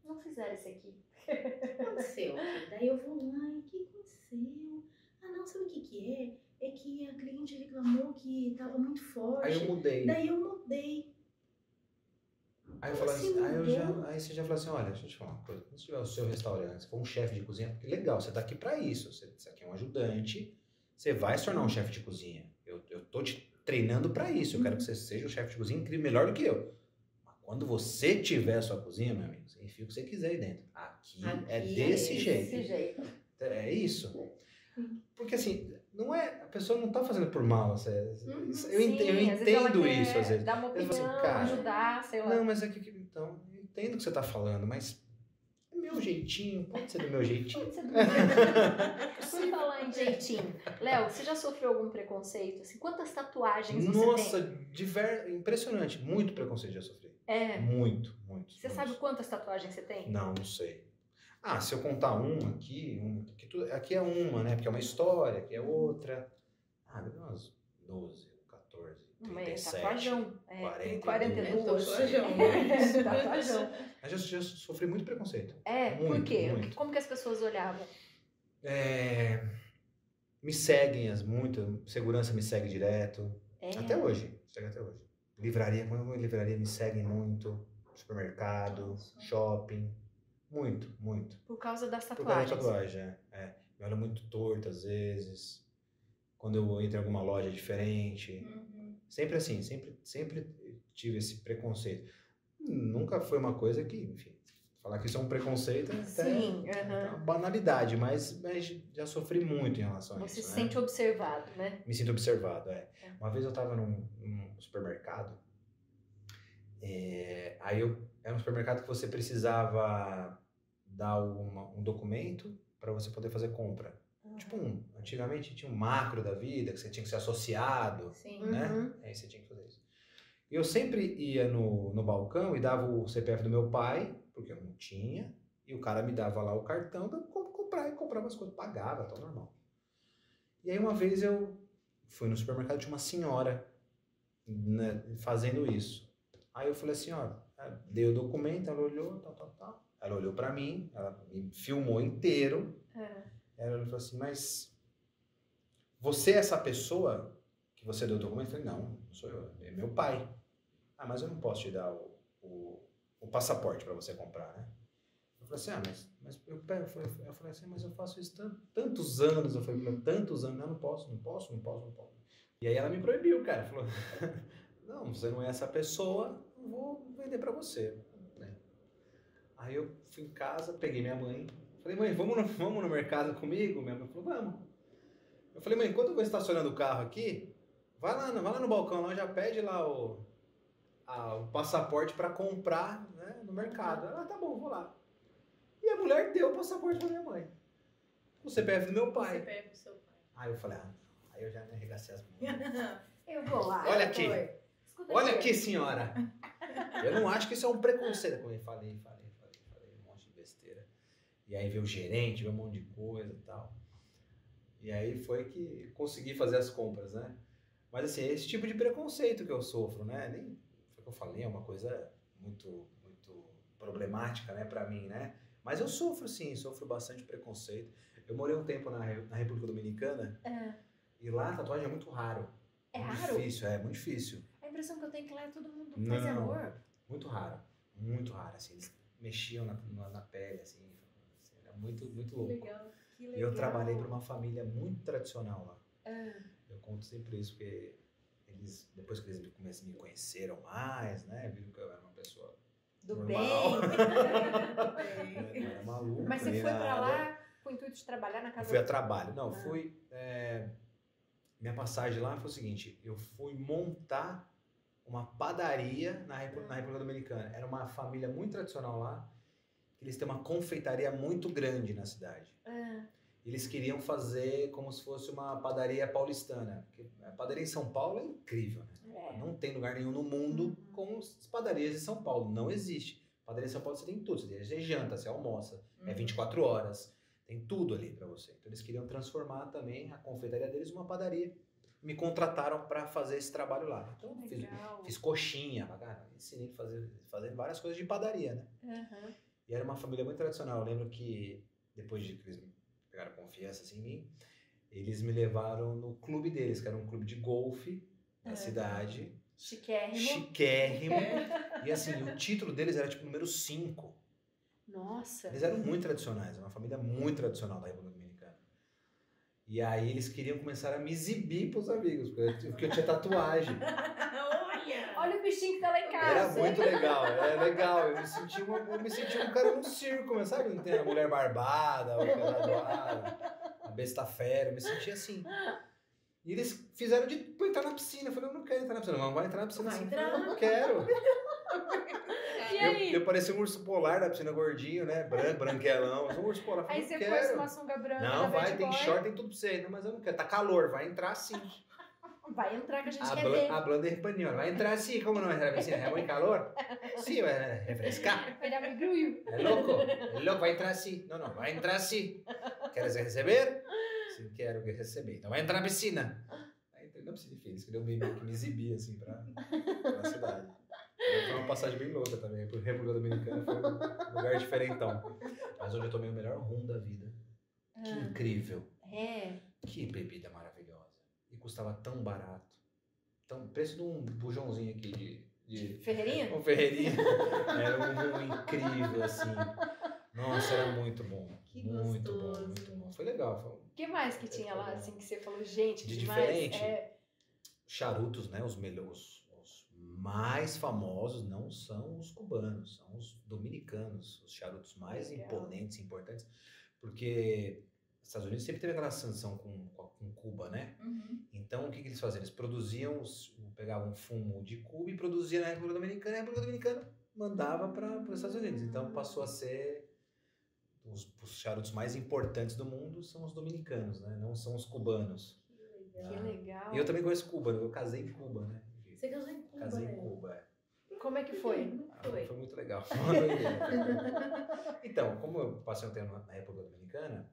Não fizeram esse aqui. O que aconteceu? Daí eu vou lá, e o que aconteceu? Ah, não, sabe o que é? É que a cliente reclamou que tava muito forte. Aí eu mudei. Daí eu mudei. Aí eu falei assim, aí você já falou assim, olha, deixa eu te falar uma coisa. Se tiver o seu restaurante, se for um chefe de cozinha, porque legal, você tá aqui pra isso. Você aqui é um ajudante, você vai se tornar um chefe de cozinha. Eu tô te treinando pra isso. Eu quero que você seja um chefe de cozinha incrível, melhor do que eu. Mas quando você tiver a sua cozinha, meu amigo, você enfia o que você quiser aí dentro. Aqui é desse jeito. É isso. Porque assim, não é, a pessoa não tá fazendo por mal. Eu entendo isso às vezes. Dar uma opinião, assim, cara, ajudar, sei lá. Não, mas é que então, eu entendo o que você tá falando, mas é meu jeitinho, pode ser do meu jeitinho. Pode ser do meu jeitinho. Por falar em jeitinho, Léo, você já sofreu algum preconceito? Assim, quantas tatuagens você tem? Nossa, impressionante. Muito preconceito já sofri. Muito. Você sabe quantas tatuagens você tem? Não sei. Ah, se eu contar aqui é uma, né? Porque é uma história, aqui é outra. Ah, deve ter umas 12, 14, 37, tatuajão. 42. Tatuajão. Mas já sofri muito preconceito. Por quê? Muito. Como que as pessoas olhavam? Me seguem, muito. Segurança me segue direto. Até hoje. Segue até hoje. Livraria, quando eu vou em livraria, me seguem muito. Supermercado, shopping. Muito. Por causa das Por causa tatuagens. da tatuagem, Me olha muito torto às vezes. Quando eu entro em alguma loja diferente. Sempre assim, sempre tive esse preconceito. Nunca foi uma coisa que, enfim, falar que isso é um preconceito é até uma banalidade, mas já sofri muito em relação a isso. Você se sente observado, né? Me sinto observado, Uma vez eu estava num supermercado, aí era um supermercado que você precisava dar um documento para você poder fazer compra. Tipo, antigamente tinha um macro da vida, que você tinha que ser associado, né? Aí você tinha que fazer isso. E eu sempre ia no balcão e dava o CPF do meu pai, porque eu não tinha, e o cara me dava lá o cartão para comprar, e comprava as coisas, pagava, tá normal. E aí uma vez eu fui no supermercado, tinha uma senhora, né, fazendo isso. Aí eu falei assim, ó, dei o documento, ela olhou, tal. Ela olhou pra mim, ela me filmou inteiro. Ela falou assim, mas você é essa pessoa que você deu o documento? Eu falei, não sou eu, é meu pai. Ah, mas eu não posso te dar o passaporte pra você comprar, né? Eu falei assim, mas eu falei assim, mas eu faço isso tantos anos. Eu falei, tantos anos, não posso. E aí ela me proibiu, cara. Falou, não, você não é essa pessoa, não vou vender pra você. Né? Aí eu fui em casa, peguei minha mãe, falei, mãe, vamos no mercado comigo? Minha mãe falou, vamos. Eu falei, mãe, enquanto eu vou estacionando o carro aqui, vai lá no balcão, lá, já pede lá o passaporte para comprar, né, no mercado. Ela, tá bom, vou lá. E a mulher deu o passaporte para minha mãe. O CPF do meu pai. O CPF do seu pai. Aí eu falei, aí eu já me arregacei as mãos. Eu vou lá. Olha aqui. Escuta Olha aqui, senhora. Eu não acho que isso é um preconceito. Como eu falei um monte de besteira. E aí veio o gerente, veio um monte de coisa e tal. E aí foi que consegui fazer as compras, né? Mas assim, é esse tipo de preconceito que eu sofro, né? Nem foi o que eu falei, é uma coisa muito problemática, né, pra mim, né? Mas eu sofro sim, sofro bastante preconceito. Eu morei um tempo na República Dominicana e lá a tatuagem é muito raro. É muito raro? Difícil, é muito difícil. A impressão que eu tenho é que lá é todo mundo Não, paz e amor. Muito raro, assim, eles mexiam na pele, assim, era muito louco. Legal, que legal. Eu trabalhei para uma família muito tradicional lá. Eu conto sempre isso, porque eles, depois que eles me conheceram mais, né, viram que eu era uma pessoa Do normal. bem. Não era maluco. Mas você nem foi pra nada. lá com o intuito de trabalhar na Eu casa fui a trabalho. Não, Ah. fui... minha passagem lá foi o seguinte, eu fui montar uma padaria na República Dominicana. Era uma família muito tradicional lá, que eles têm uma confeitaria muito grande na cidade. Eles queriam fazer como se fosse uma padaria paulistana. Porque a padaria em São Paulo é incrível, né? É. Não tem lugar nenhum no mundo como as padarias de São Paulo. Não existe. Padaria de São Paulo você tem tudo. Você janta, você almoça. É 24 horas. Tem tudo ali pra você. Então eles queriam transformar também a confeitaria deles numa padaria. Me contrataram para fazer esse trabalho lá. Então fiz coxinha, ensinei a fazer várias coisas de padaria, né? Uhum. E era uma família muito tradicional. Eu lembro que depois de que eles pegaram confiança assim, em mim, eles me levaram no clube deles, que era um clube de golfe na cidade. Chiquérrimo. E assim, o título deles era tipo número 5. Nossa. Eles eram muito tradicionais, uma família muito tradicional da República Dominicana. E aí eles queriam começar a me exibir pros amigos, porque eu tinha tatuagem. Olha o bichinho que tá lá em casa. Era muito legal, era legal. Eu me senti um cara num circo, mas sabe? Não tem a mulher barbada, o cara tatuado, a besta fera, eu me senti assim. E eles fizeram pra entrar na piscina. Eu falei, eu não quero entrar na piscina. Não, vai entrar na piscina. Vai Assim. entrar. Eu não quero. E aí? Eu parecia um urso polar na piscina, gordinho, né? Branquelão. Eu sou um urso polar. Eu falei, Aí você não pôs quero. uma sunga branca. Não, vai, bad tem boy. short, tem tudo pra você. Não, mas eu não quero. Tá calor, vai entrar sim. Vai entrar que a gente quer ver. Hablando espanhol. Vai entrar sim. Como não vai entrar na piscina? É muito calor? Sim, vai refrescar. Vai dar mergulho. É louco, vai entrar sim. Não, vai entrar sim. Queres receber? Sim, quero receber. Então vai entrar na piscina. Aí entrei na piscina e fiz. Queria meio que me exibir assim pra cidade. Foi uma passagem bem louca também. Por República Dominicana foi um lugar diferentão. Mas onde eu tomei o melhor rum da vida. Que incrível. Que bebida maravilhosa. E custava tão barato. Preço de um bujãozinho aqui de Ferreirinha? um Ferreirinha. Era um rum incrível, assim. Nossa, era muito bom. Que muito gostoso. bom, muito bom. Foi legal. Foi O que mais que tinha lá, assim, que você falou, gente, de demais? diferente. Charutos, né? Os mais famosos não são os cubanos, são os dominicanos. Os charutos mais imponentes e importantes. Porque os Estados Unidos sempre teve aquela sanção com Cuba, né? Então, o que eles faziam? Eles produziam, pegavam fumo de Cuba e produziam na República Dominicana, e a República Dominicana mandava para os Estados Unidos. Então, passou a ser os charutos mais importantes do mundo são os dominicanos, né? Não são os cubanos. Que legal. E eu também conheço Cuba, eu casei em Cuba, né? Você casou em Cuba, Casei né? em Cuba, Como é que foi? Foi muito legal. Então, como eu passei um tempo na República Dominicana,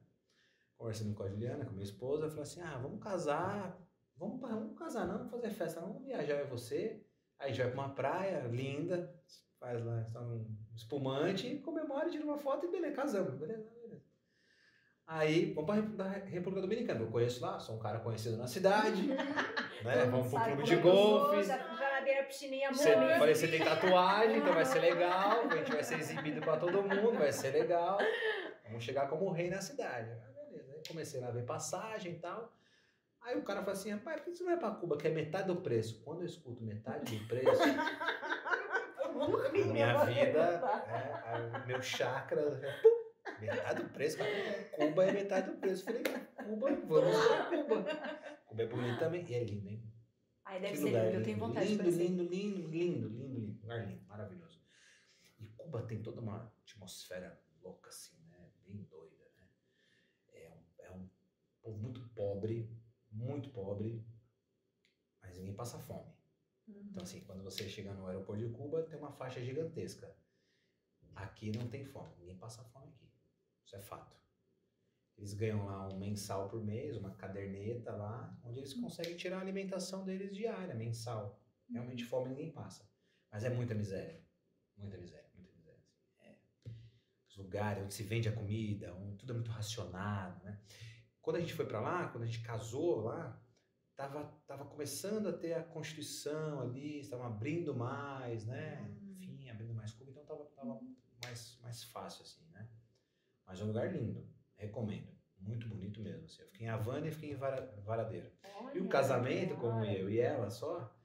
conversando com a Juliana, com minha esposa, eu falei assim, vamos casar, vamos casar não, vamos fazer festa não, vamos viajar eu e você, aí a gente vai pra uma praia linda, faz lá só um espumante, comemora, tira uma foto e beleza, casamos, beleza. Aí, vamos pra República Dominicana, eu conheço lá, sou um cara conhecido na cidade, né, vamos pro clube de golfe. Geladeira, piscininha, Falei, você tem tatuagem, então vai ser legal, a gente vai ser exibido pra todo mundo, vai ser legal, vamos chegar como rei na cidade. Beleza, aí comecei a ver passagem e tal, Aí o cara fala assim, rapaz, por que você não vai pra Cuba, que é metade do preço? Quando eu escuto metade do preço, a minha vida, meu chakra, metade do preço, cara, Cuba é metade do preço. Eu falei, Cuba, vamos pra Cuba. Cuba é bonito também, e é lindo, hein? Ai, deve ser lindo, eu tenho vontade de conhecer. Lindo, lugar lindo, maravilhoso. E Cuba tem toda uma atmosfera louca, assim, né? Bem doida, né? É um povo muito pobre, mas ninguém passa fome. Então, assim, quando você chega no aeroporto de Cuba, tem uma faixa gigantesca. Aqui não tem fome, ninguém passa fome aqui. Isso é fato. Eles ganham lá um mensal por mês, uma caderneta lá, onde eles conseguem tirar a alimentação deles diária, mensal. Realmente fome ninguém passa. Mas é muita miséria. Muita miséria, muita miséria. Os lugares onde se vende a comida, onde tudo é muito racionado, né? Quando a gente foi pra lá, quando a gente casou lá, tava começando a ter a Constituição ali, estavam abrindo mais, né? Enfim, abrindo mais Cuba, então tava mais fácil, assim, né? Mas é um lugar lindo, recomendo. Muito bonito mesmo, assim. Eu fiquei em Havana e fiquei em Varadeiro. E o casamento, como eu e ela só,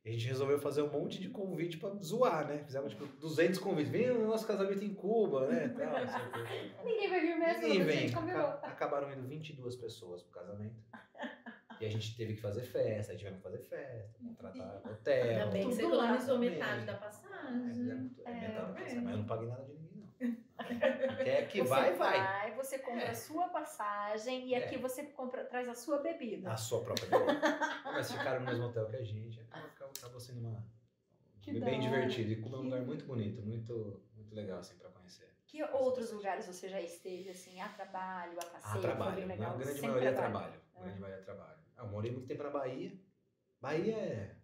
a gente resolveu fazer um monte de convite pra zoar, né? Fizemos, tipo, 200 convites. Vem no nosso casamento em Cuba, né? Tal, Ninguém vai vir mesmo, ninguém a vem. gente combinou. Acabaram indo 22 pessoas pro casamento. E a gente teve que fazer festa, tivemos que fazer festa, contratar hotel. Ainda bem que você tudo lá economizou também. metade da passagem. Metade da passagem, bem. mas eu não paguei nada de ninguém, não. Quer que Você vai. Você compra a sua passagem e aqui você traz a sua bebida. A sua própria bebida. Mas ficaram no mesmo hotel que a gente, acabou sendo bem divertido. E Cuba é um lugar muito bonito, muito legal, assim, pra conhecer. Que outros lugares você já esteve, assim, a trabalho, a passeio? Trabalho. Foi bem legal. A grande Sempre maioria é trabalho. trabalho. A grande maioria é trabalho. Eu morei muito tempo na Bahia. Bahia é...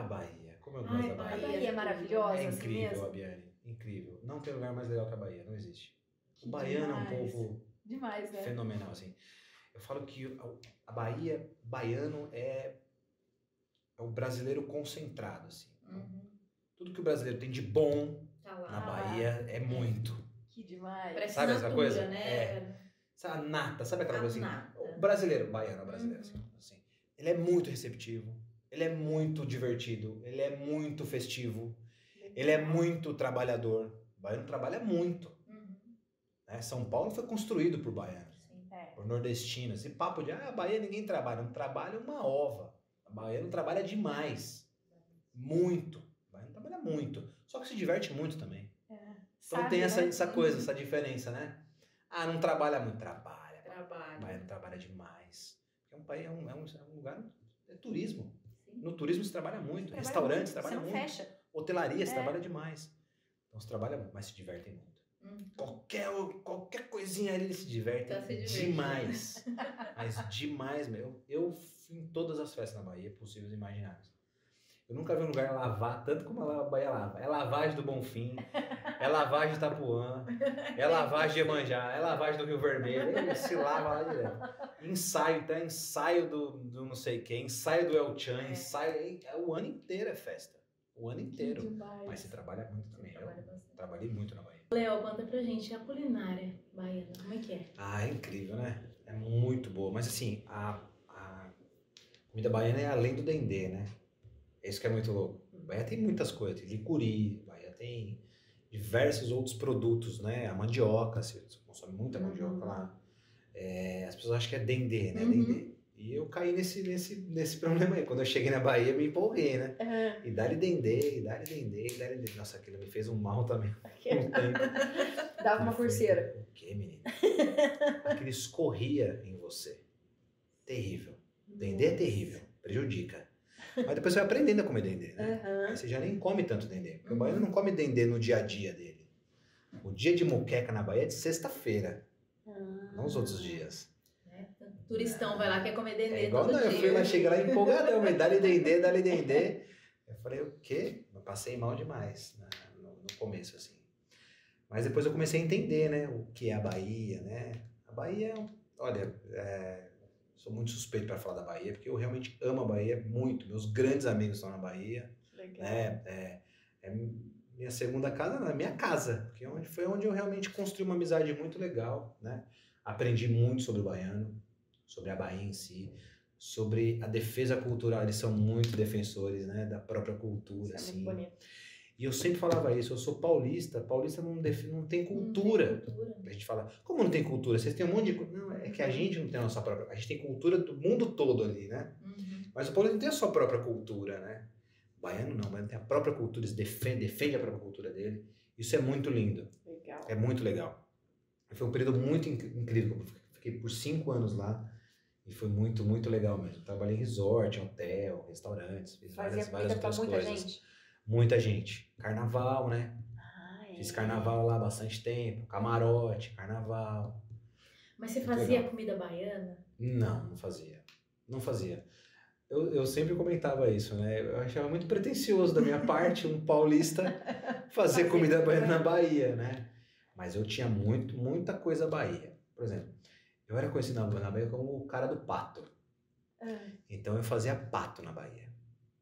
Bahia. Como eu gosto da Bahia. A Bahia é maravilhosa, É assim incrível, mesmo. Abiane. Incrível. Não tem lugar mais legal que a Bahia. Não existe. Que O baiano demais. é um povo Demais, né? fenomenal, assim. Eu falo que a Bahia, baiano é o brasileiro concentrado, assim. Tudo que o brasileiro tem de bom Tá lá. na Bahia é muito. Que demais. Parece Sabe essa natura, coisa? né? Sabe, a nata, sabe aquela A coisa assim? nata. O brasileiro, baiano, brasileiro, assim. Ele é muito receptivo, ele é muito divertido, ele é muito festivo, ele é muito trabalhador. O baiano trabalha muito. Né? São Paulo foi construído por baianos, por nordestinos. Esse papo de, Bahia ninguém trabalha. Não trabalha uma ova. A baiano trabalha demais. Muito. O baiano trabalha muito. Só que se diverte muito também. Então tem essa coisa, essa diferença, né? Não trabalha muito. Trabalha. O baiano trabalha demais. Porque um país é um lugar... É turismo. Sim. No turismo se trabalha muito. Restaurantes trabalham muito. Fecha. Hotelaria se trabalha demais. Então se trabalha muito, mas se divertem muito. Qualquer coisinha ali ele se diverte demais. Mas demais mesmo. Eu fui em todas as festas na Bahia possíveis e imagináveis. Eu nunca vi um lugar lavar tanto como a Bahia lava. É lavagem do Bonfim, é lavagem de Itapuã, é lavagem de Iemanjá, é lavagem do Rio Vermelho. Ele se lava lá direto. Ensaio do não sei quem, ensaio do El Chan, ensaio. O ano inteiro é festa. O ano inteiro. Mas você trabalha muito também. Trabalhei muito na Bahia. Léo, conta pra gente a culinária baiana, como é que é? É incrível, né? É muito boa. Mas assim, a comida baiana é além do dendê, né? Isso que é muito louco. A Bahia tem muitas coisas. Tem licuri, a Bahia tem diversos outros produtos, né? A mandioca, você consome muita mandioca lá. As pessoas acham que é dendê, né? Dendê. E eu caí nesse problema aí. Quando eu cheguei na Bahia, me empolguei, né? E dá-lhe dendê. Nossa, aquilo me fez um mal também. Dava uma pulseira. O quê, menina? Aquilo escorria em você. Terrível. Dendê é terrível. Prejudica. Mas depois você vai aprendendo a comer dendê, né? Aí você já nem come tanto dendê. Porque o baiano não come dendê no dia a dia dele. O dia de moqueca na Bahia é de sexta-feira. Não os outros dias. O turistão vai lá, quer comer dendê igual todo dia. Eu fui lá, cheguei lá empolgadão, mas dá-lhe dendê. Eu falei, o quê? Eu passei mal demais no começo, assim. Mas depois eu comecei a entender, né? O que é a Bahia, né? A Bahia, olha, sou muito suspeito para falar da Bahia, porque eu realmente amo a Bahia muito. Meus grandes amigos estão na Bahia. Legal. É minha segunda casa, não, é minha casa. Porque foi onde eu realmente construí uma amizade muito legal, né? Aprendi muito sobre o baiano, sobre a Bahia em si. sobre a defesa cultural. Eles são muito defensores, né, da própria cultura. Isso é assim. muito bonito. E eu sempre falava isso, eu sou paulista não tem cultura. A gente fala, como não tem cultura? Vocês têm um monte de coisa. Não, é que a gente não tem a nossa própria. A gente tem cultura do mundo todo ali, né? Mas o paulista não tem a sua própria cultura, né? O baiano não, o baiano tem a própria cultura, eles defende a própria cultura dele. Isso é muito lindo. Legal. É muito legal. Foi um período muito incrível. Eu fiquei por 5 anos lá. E foi muito, muito legal mesmo. Trabalhei em resort, em hotel, restaurantes, fiz várias outras coisas. Gente? Muita gente. Carnaval, né? Fiz carnaval lá bastante tempo. Camarote, carnaval. Mas você Muito fazia legal. comida baiana? Não fazia. Não fazia. Eu sempre comentava isso, né? Eu achava muito pretensioso da minha parte um paulista fazer comida baiana na Bahia, né? Mas eu tinha muita coisa Bahia. Por exemplo, eu era conhecido na Bahia como o cara do pato. Então eu fazia pato na Bahia.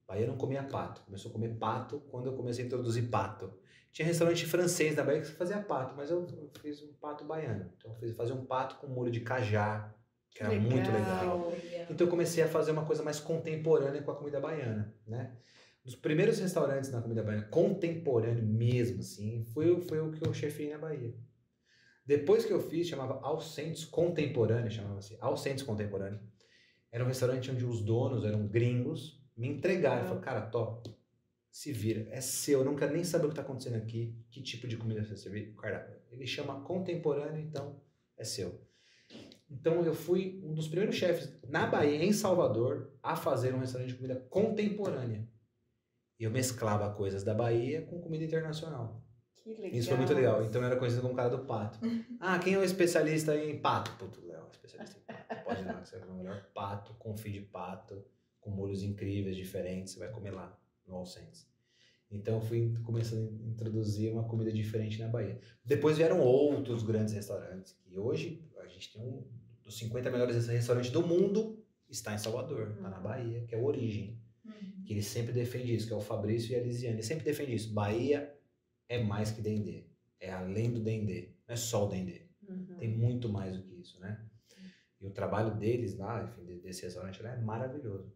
Bahia não comia pato. Começou a comer pato quando eu comecei a introduzir pato. Tinha restaurante francês na Bahia que fazia pato, mas eu fiz um pato baiano. Então eu fazia um pato com molho de cajá, que era muito legal. Então eu comecei a fazer uma coisa mais contemporânea com a comida baiana, né? Os primeiros restaurantes na comida baiana, contemporâneo mesmo, assim, foi o que eu chefiei na Bahia. Depois que eu fiz, chamava Alcentes Contemporâneo, chamava assim, Alcentes Contemporâneo. Era um restaurante onde os donos eram gringos, me entregaram, falaram, cara, top, se vira, é seu, eu não quero nem saber o que está acontecendo aqui, que tipo de comida você servir. Cara, ele chama Contemporâneo, então é seu. Então eu fui um dos primeiros chefes na Bahia, em Salvador, a fazer um restaurante de comida contemporânea. E eu mesclava coisas da Bahia com comida internacional. Que legal. Isso foi muito legal. Então eu era conhecido como cara do pato. Ah, quem é o especialista em pato? Puto, Léo, especialista em pato. Pode ir lá, que você vai comer o melhor pato, confit de pato, com molhos incríveis, diferentes, você vai comer lá, no Alcentes. Então eu fui começando a introduzir uma comida diferente na Bahia. Depois vieram outros grandes restaurantes, que hoje a gente tem um dos 50 melhores restaurantes do mundo, está em Salvador, está na Bahia, que é o Origem. Que ele sempre defende isso, que é o Fabrício e a Lisiane. Ele sempre defende isso. Bahia é mais que Dendê. É além do Dendê. Não é só o Dendê. Tem muito mais do que isso, né? E o trabalho deles lá, enfim, desse restaurante lá é maravilhoso.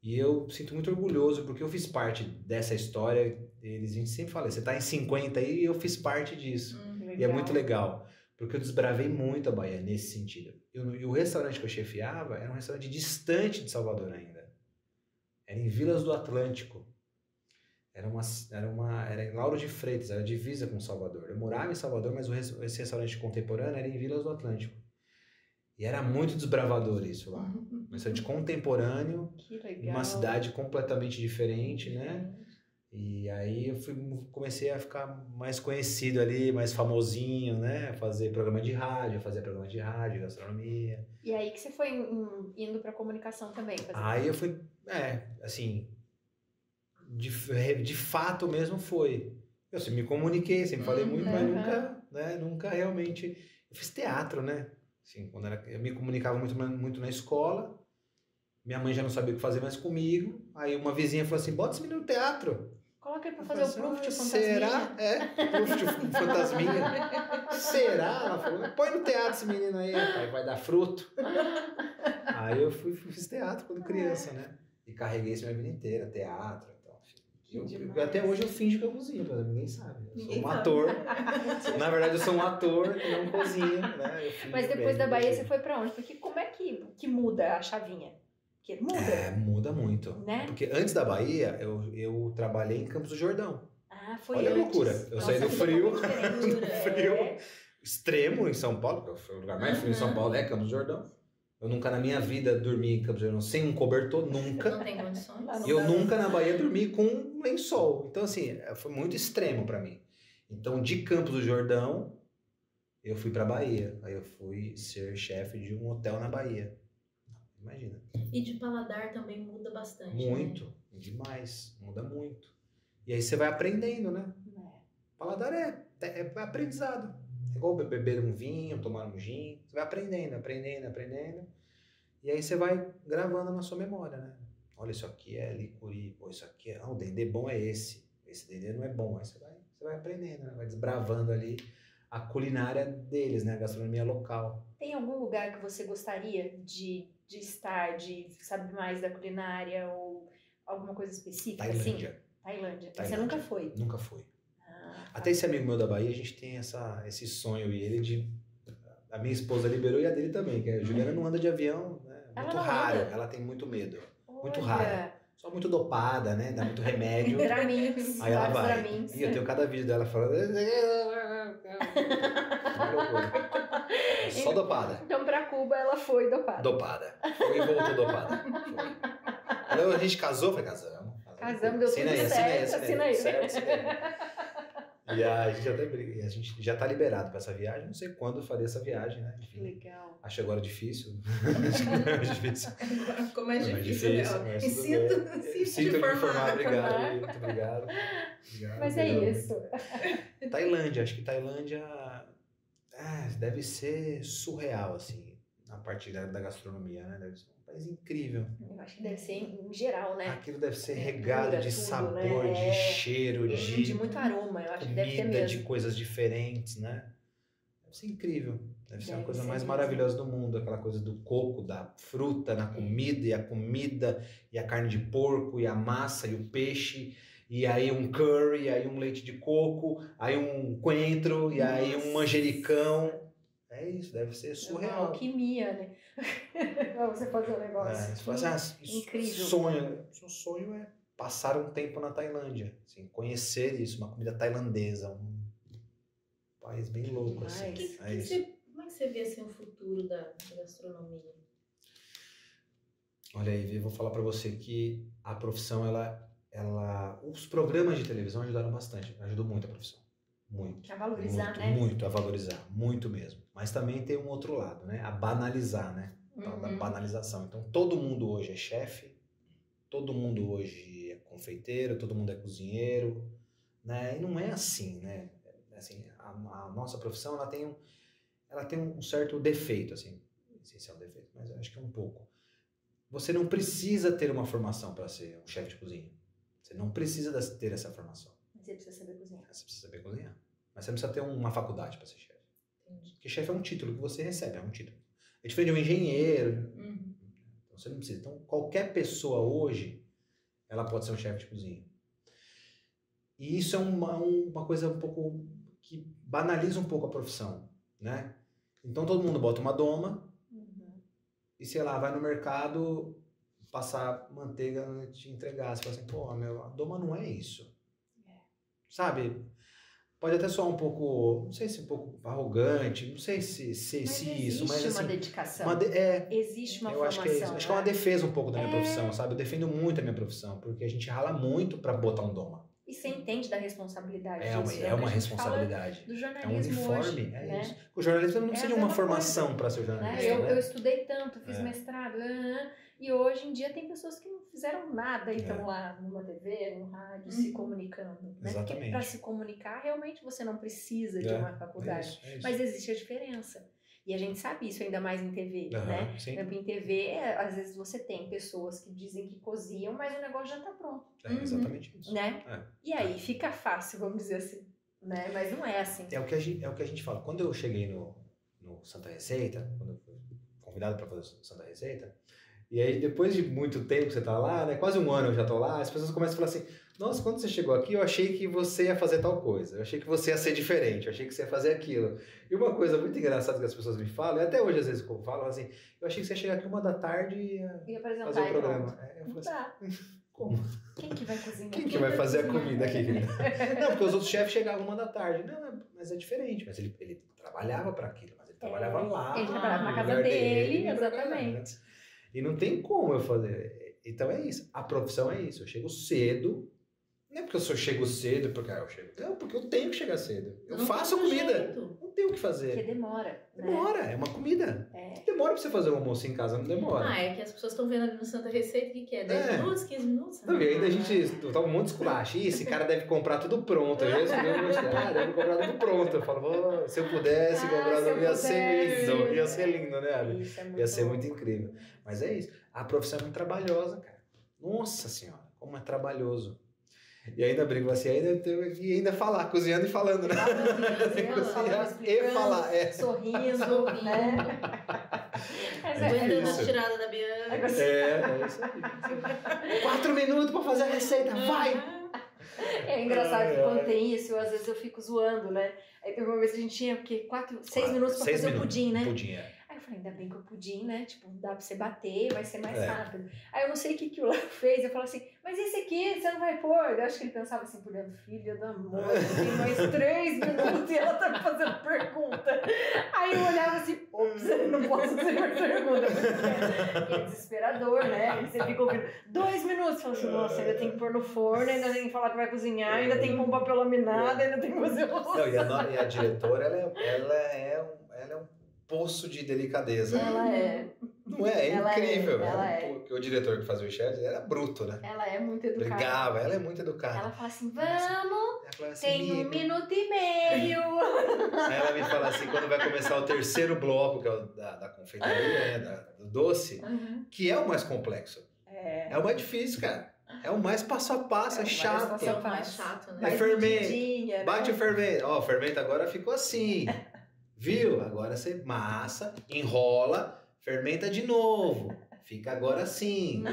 E eu sinto muito orgulhoso, porque eu fiz parte dessa história. A gente sempre fala, você tá em 50 aí e eu fiz parte disso. E é muito legal, porque eu desbravei muito a Bahia nesse sentido. E o restaurante que eu chefiava era um restaurante distante de Salvador ainda. Era em Vilas do Atlântico. Era em Lauro de Freitas, era divisa com Salvador. Eu morava em Salvador, mas esse restaurante contemporâneo era em Vilas do Atlântico. E era muito desbravador isso lá. Um restaurante contemporâneo, numa cidade completamente diferente, né? E aí eu comecei a ficar mais conhecido ali, mais famosinho, né? Fazer programa de rádio, gastronomia. E aí que você foi indo pra comunicação também? Aí eu fui, assim, de fato mesmo foi. Eu sempre me comuniquei, sempre falei muito, mas nunca realmente... Eu fiz teatro, né? Assim, eu me comunicava muito na escola, minha mãe já não sabia o que fazer mais comigo, aí uma vizinha falou assim, bota esse menino no teatro. Coloca ele pra fazer o Pluft, o Fantasminha. Será? Pluft, o Fantasminha. Será? Ela falou, põe no teatro esse menino aí, pai, vai dar fruto. Aí eu fiz teatro quando criança, né? E carreguei isso minha vida inteira, teatro. Até hoje eu finjo que eu cozinho, mas ninguém sabe. Eu sou um ator. Na verdade, eu sou um ator que não cozinha, né? Mas depois da Bahia você foi pra onde? Porque como é que muda a chavinha? Porque muda. Muda muito. Né? Porque antes da Bahia, eu trabalhei em Campos do Jordão. Foi Olha antes. a loucura. Eu saí do frio extremo em São Paulo, porque foi o lugar mais frio em São Paulo, Campos do Jordão. Eu nunca na minha vida dormi em Campos do Jordão sem um cobertor, nunca. Não tem condições. E eu nunca na Bahia dormi com um lençol. Então, assim, foi muito extremo pra mim. Então, de Campos do Jordão, eu fui pra Bahia. Aí eu fui ser chefe de um hotel na Bahia. Imagina. E de paladar também muda bastante. Muito, né? Demais. Muda muito. E aí você vai aprendendo, né? Paladar é aprendizado. É igual beber um vinho, tomar um gin. Você vai aprendendo. E aí você vai gravando na sua memória, né? Olha, isso aqui é licuri. Pô, isso aqui o dendê bom é esse. Esse dendê não é bom. Aí você vai aprendendo, né? Vai desbravando ali a culinária deles, né? A gastronomia local. Tem algum lugar que você gostaria de de estar, de saber mais da culinária ou alguma coisa específica? Tailândia. Assim? Tailândia. Tailândia. Você nunca foi? Nunca fui. Ah, Até esse amigo meu da Bahia, a gente tem esse sonho e ele de... A minha esposa liberou e a dele também, que a Juliana não anda de avião, né? Muito raro, ela tem muito medo. Muito raro. Só muito dopada, né? Dá muito remédio. Draminhos, aí ela vai. draminhos. E eu tenho cada vídeo dela falando... Só dopada. Então pra Cuba ela foi dopada. Dopada. Foi e voltou dopada. Foi. Aí a gente casou, foi casamos. Casamos, deu tudo certo, assina aí. Certo. E a gente já tá liberado para essa viagem. Não sei quando eu faria essa viagem, né? Enfim, legal. Acho agora difícil. Como é difícil, né? Sinto me informar. Obrigado. Muito obrigado. Mas é isso. Tailândia. Acho que Tailândia deve ser surreal, assim, a partir da gastronomia, né? Deve ser um país incrível. Eu acho que deve ser em geral, né? Aquilo deve ser regado de tudo, sabor, né? de cheiro, de muito aroma, eu acho que deve ter comida, mesmo. de coisas diferentes, né? Deve ser incrível. Deve ser uma coisa mais mesmo. maravilhosa do mundo, aquela coisa do coco, da fruta na comida, e a carne de porco, e a massa, e o peixe, e aí um curry, e aí um leite de coco, aí um coentro, e aí um manjericão. É isso, deve ser surreal. É uma alquimia, né? Pra você fazer um negócio. Você fala assim, incrível. Seu sonho é passar um tempo na Tailândia, assim, conhecer isso, uma comida tailandesa, um país bem louco, assim. Como é que você vê assim, o futuro da gastronomia? Olha aí, vou falar pra você que a profissão, os programas de televisão ajudaram bastante, ajudou muito a profissão. Muito. A valorizar, muito, né? Muito, a valorizar, muito mesmo. Mas também tem um outro lado, né? A banalizar, né? Da banalização. Então, todo mundo hoje é chefe, todo mundo hoje é confeiteiro, todo mundo é cozinheiro, né? E não é assim, né? Assim, a nossa profissão, ela tem um certo defeito, assim. Não sei se é um defeito, mas eu acho que é um pouco. Você não precisa ter uma formação para ser um chefe de cozinha. Você não precisa ter essa formação. Você precisa saber cozinhar. Você precisa saber cozinhar. Mas você não precisa ter uma faculdade para ser chefe. Porque chefe é um título que você recebe, é um título. É diferente de um engenheiro. Então você não precisa. Então qualquer pessoa hoje, ela pode ser um chefe de cozinha. E isso é uma coisa um pouco que banaliza um pouco a profissão, né? Então todo mundo bota uma doma e, sei lá, vai no mercado passar manteiga e te entregar. Você fala assim, pô, a doma não é isso. Sabe? Pode até soar um pouco, não sei se um pouco arrogante, não sei se isso, mas existe uma assim, dedicação. Existe uma eu formação. acho que é isso. Acho que é uma defesa um pouco da minha profissão, sabe? Eu defendo muito a minha profissão, porque a gente rala muito pra botar um doma. E você entende da responsabilidade disso. É uma responsabilidade. Do jornalismo é um uniforme, hoje, né? Isso. O jornalismo não precisa de uma formação para ser jornalista, né? Eu estudei tanto, fiz mestrado, e hoje em dia tem pessoas que não fizeram nada e estão lá numa TV, no rádio, se comunicando. Né? Porque para se comunicar, realmente você não precisa de uma faculdade. É isso. Mas existe a diferença. E a gente sabe isso ainda mais em TV, né? Por exemplo, em TV, às vezes você tem pessoas que dizem que cozinham, mas o negócio já está pronto. É exatamente isso. Né? E aí fica fácil, vamos dizer assim. Né? Mas não é assim. É o que a gente fala. Quando eu cheguei no Santa Receita, quando eu fui convidado para fazer o Santa Receita, e aí depois de muito tempo que você tá lá, né? Quase um ano eu já tô lá, as pessoas começam a falar assim, nossa, quando você chegou aqui, eu achei que você ia fazer tal coisa, eu achei que você ia ser diferente, eu achei que você ia fazer aquilo. E uma coisa muito engraçada que as pessoas me falam, e até hoje às vezes eu falo assim, eu achei que você ia chegar aqui 1h e ia fazer o programa. Eu falei assim, como? Quem que vai cozinhar? Quem que vai fazer a comida aqui? Não, porque os outros chefes chegavam 1h. Não, mas é diferente, mas ele trabalhava para aquilo, mas ele trabalhava lá. Ele trabalhava na casa dele, exatamente. E não tem como eu fazer. Então é isso. A profissão é isso. Eu chego cedo. Não é porque eu chego cedo, porque eu chego. Não, porque eu tenho que chegar cedo. Eu faço comida. Não tenho o que fazer. Porque demora. Demora, é uma comida. Demora pra você fazer um almoço em casa, não demora. É que as pessoas estão vendo ali no Santa Receita o que é? 10 minutos, 15 minutos? Não, e ainda a gente toma um monte de esculacho. Esse cara deve comprar tudo pronto. Deve comprar tudo pronto. Eu falo, se eu pudesse comprar, ia ser lindo. Ia ser lindo, né? Ia ser muito incrível. Mas é isso. A profissão é muito trabalhosa, cara. Nossa senhora, como é trabalhoso. E ainda brigo assim, ainda falar, cozinhando e falando, né? Cozinhar e falar, sorrindo, né? Aguentando as tiradas da Bianca. É isso aí. 4 minutos pra fazer a receita, vai! É engraçado que quando tem isso, às vezes eu fico zoando, né? Aí teve uma vez que a gente tinha, 6 minutos pra fazer o pudim, né? Aí eu falei, ainda bem que o pudim, né? Tipo, dá pra você bater, vai ser mais rápido. Aí eu não sei o que o Léo fez, eu falo assim, mas esse aqui você não vai pôr? Eu acho que ele pensava assim, por dentro, filha da mãe, tem mais 3 minutos e ela tá me fazendo pergunta. Aí eu olhava assim, ops, eu não posso fazer mais pergunta. Porque é desesperador, né? Aí você fica ouvindo 2 minutos, fala assim, nossa, ainda tem que pôr no forno, ainda tem que falar que vai cozinhar, ainda tem que pôr um papel laminado, ainda tem que fazer uma não, e a diretora, ela é um poço de delicadeza. Ela é. Não é? É incrível. Ela é. Porque o diretor que fazia o chefe era bruto, né? Ela é muito educada. Brigava, ela é muito educada. Ela fala assim, vamos, assim, tem 1 minuto e meio. Aí ela me fala assim, quando vai começar o terceiro bloco, que é o da confeitaria, né, do doce, que é o mais complexo. É o mais difícil, cara. É o mais passo a passo, é chato. É o mais chato, né? É fermento. Bate o fermento. Ó, o fermento agora ficou assim. Viu? Agora você massa, enrola, fermenta de novo. Fica agora assim.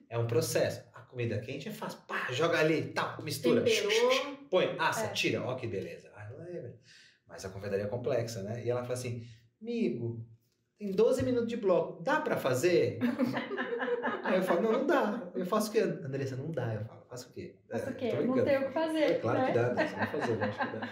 É um processo. A comida quente é fácil. Pá, joga ali, tá, mistura. Temperou. Põe, assa, tira. Ó que beleza. Mas a confeitaria é complexa, né? E ela fala assim, amigo, tem 12 minutos de bloco, dá pra fazer? Aí eu falo, não dá. Eu faço o quê? Andressa, não dá. Eu falo, faço o quê? Faço o quê? Não tenho o que fazer. É claro, né? Que dá, né? Você vai fazer, eu acho que dá.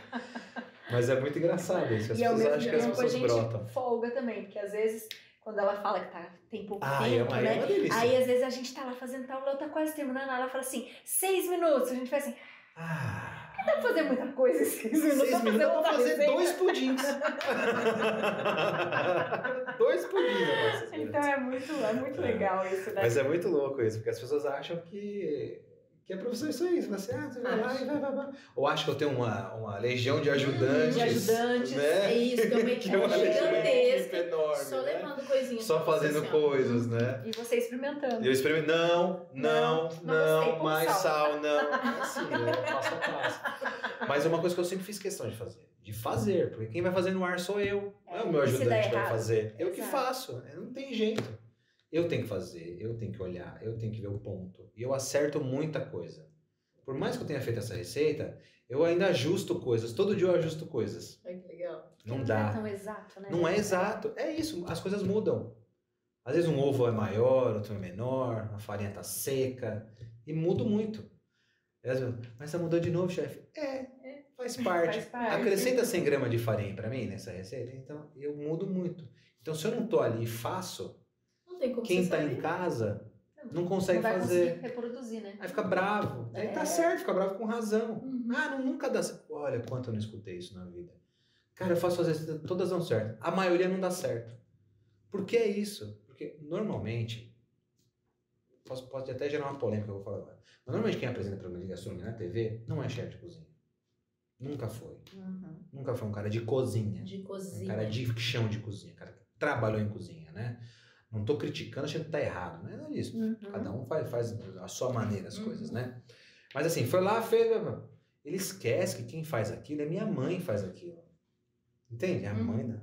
Mas é muito engraçado isso. As pessoas acham que as pessoas brotam. A gente folga também, porque às vezes, quando ela fala que tem pouco tempo, é uma delícia. Aí às vezes a gente tá lá fazendo tal, ela tá quase terminando, ela fala assim, 6 minutos, a gente faz assim... Não dá pra fazer muita coisa em 6 minutos. 6 minutos dá pra fazer 2 pudins. 2 pudins. Então é muito legal isso, né? Mas é muito louco isso, porque as pessoas acham que a profissão é isso aí. Você vai assim, você vai lá e vai. Ou acho que eu tenho uma legião de ajudantes. Né? É isso, que eu meio que é uma gigantesca, enorme. Só levando coisinhas. Só fazendo coisas, né? E você experimentando. Eu experimento, não, mais sal, não. É assim, né? Passo a passo. Mas é uma coisa que eu sempre fiz questão de fazer. Porque quem vai fazer no ar sou eu. Não é o meu ajudante que vai fazer. Eu que faço. Não tem jeito. Eu tenho que fazer, eu tenho que olhar, eu tenho que ver o ponto. E eu acerto muita coisa. Por mais que eu tenha feito essa receita, eu ainda ajusto coisas. Todo dia eu ajusto coisas. Ai, que legal. Não dá. Não é tão exato, né? Não é exato. É isso, as coisas mudam. Às vezes um ovo é maior, outro é menor, a farinha tá seca. E muda muito. Mas você mudou de novo, chefe? Faz parte. Acrescenta 100 gramas de farinha pra mim nessa receita. Então, eu mudo muito. Então, se eu não tô ali e faço... Quem tá em casa não consegue fazer. Reproduzir, né? Aí fica bravo. Aí tá certo, fica bravo com razão. Nunca dá certo. Olha quanto eu não escutei isso na vida. Cara, eu faço fazer, todas dão certo. A maioria não dá certo. Por que é isso? Porque normalmente, pode até gerar uma polêmica que eu vou falar agora. Mas normalmente quem apresenta programa de gastronomia na TV não é chefe de cozinha. Nunca foi. Nunca foi um cara de cozinha. Um cara de chão de cozinha. Um cara que trabalhou em cozinha, né? Não estou criticando, achando que tá errado. Não é nada disso. Cada um faz a sua maneira as coisas, né? Mas assim, foi lá, fez... Ele esquece que quem faz aquilo é minha mãe faz aquilo. Entende? A mãe da...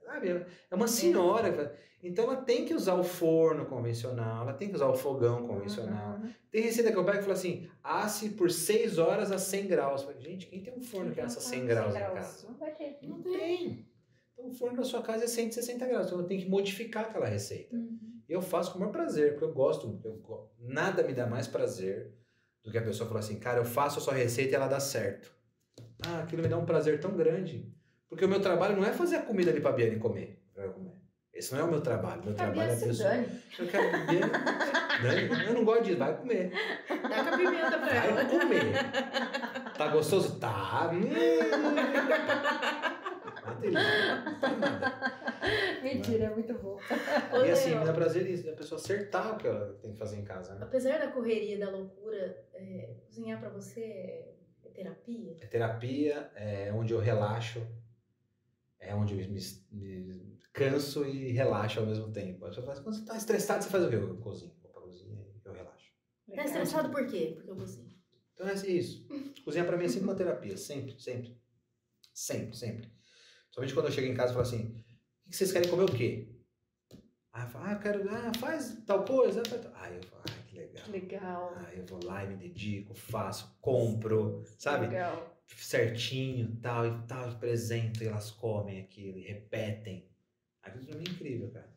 Sabe? É uma senhora. Então ela tem que usar o forno convencional, ela tem que usar o fogão convencional. Tem receita que eu pego e falo assim, asse por 6 horas a 100 graus. Gente, quem tem um forno que assa 100 graus em casa? Não vai ter. Não tem. Então o forno da sua casa é 160 graus, então eu tenho que modificar aquela receita. E eu faço com o maior prazer, porque eu gosto. Nada me dá mais prazer do que a pessoa falar assim, cara, eu faço a sua receita e ela dá certo. Aquilo me dá um prazer tão grande. Porque o meu trabalho não é fazer a comida ali pra Biane comer. Esse não é o meu trabalho. Meu trabalho é a pessoa. Eu quero comer. Dani, eu não gosto disso, vai comer. Dá com a pimenta pra ela. Vai comer. Tá gostoso? Tá. Mentira, é muito bom. E assim, me dá prazer isso, a pessoa acertar o que ela tem que fazer em casa, né? Apesar da correria, da loucura, cozinhar pra você é terapia? É terapia, é onde eu relaxo, é onde eu me canso e relaxo ao mesmo tempo. A pessoa fala assim, quando você tá estressado, você faz o quê? Eu cozinho, vou pra cozinha e eu relaxo. Tá estressado por quê? Porque eu cozinho. Então é isso. Cozinhar pra mim é sempre uma terapia, sempre. Somente quando eu chego em casa e falo assim, o que vocês querem comer o quê? faz tal coisa. Aí eu falo, que legal. Que legal. Aí eu vou lá e me dedico, faço, compro, sabe? Legal. Certinho, tal, apresento, e elas comem aquilo, e repetem. Aquilo pra mim é incrível, cara.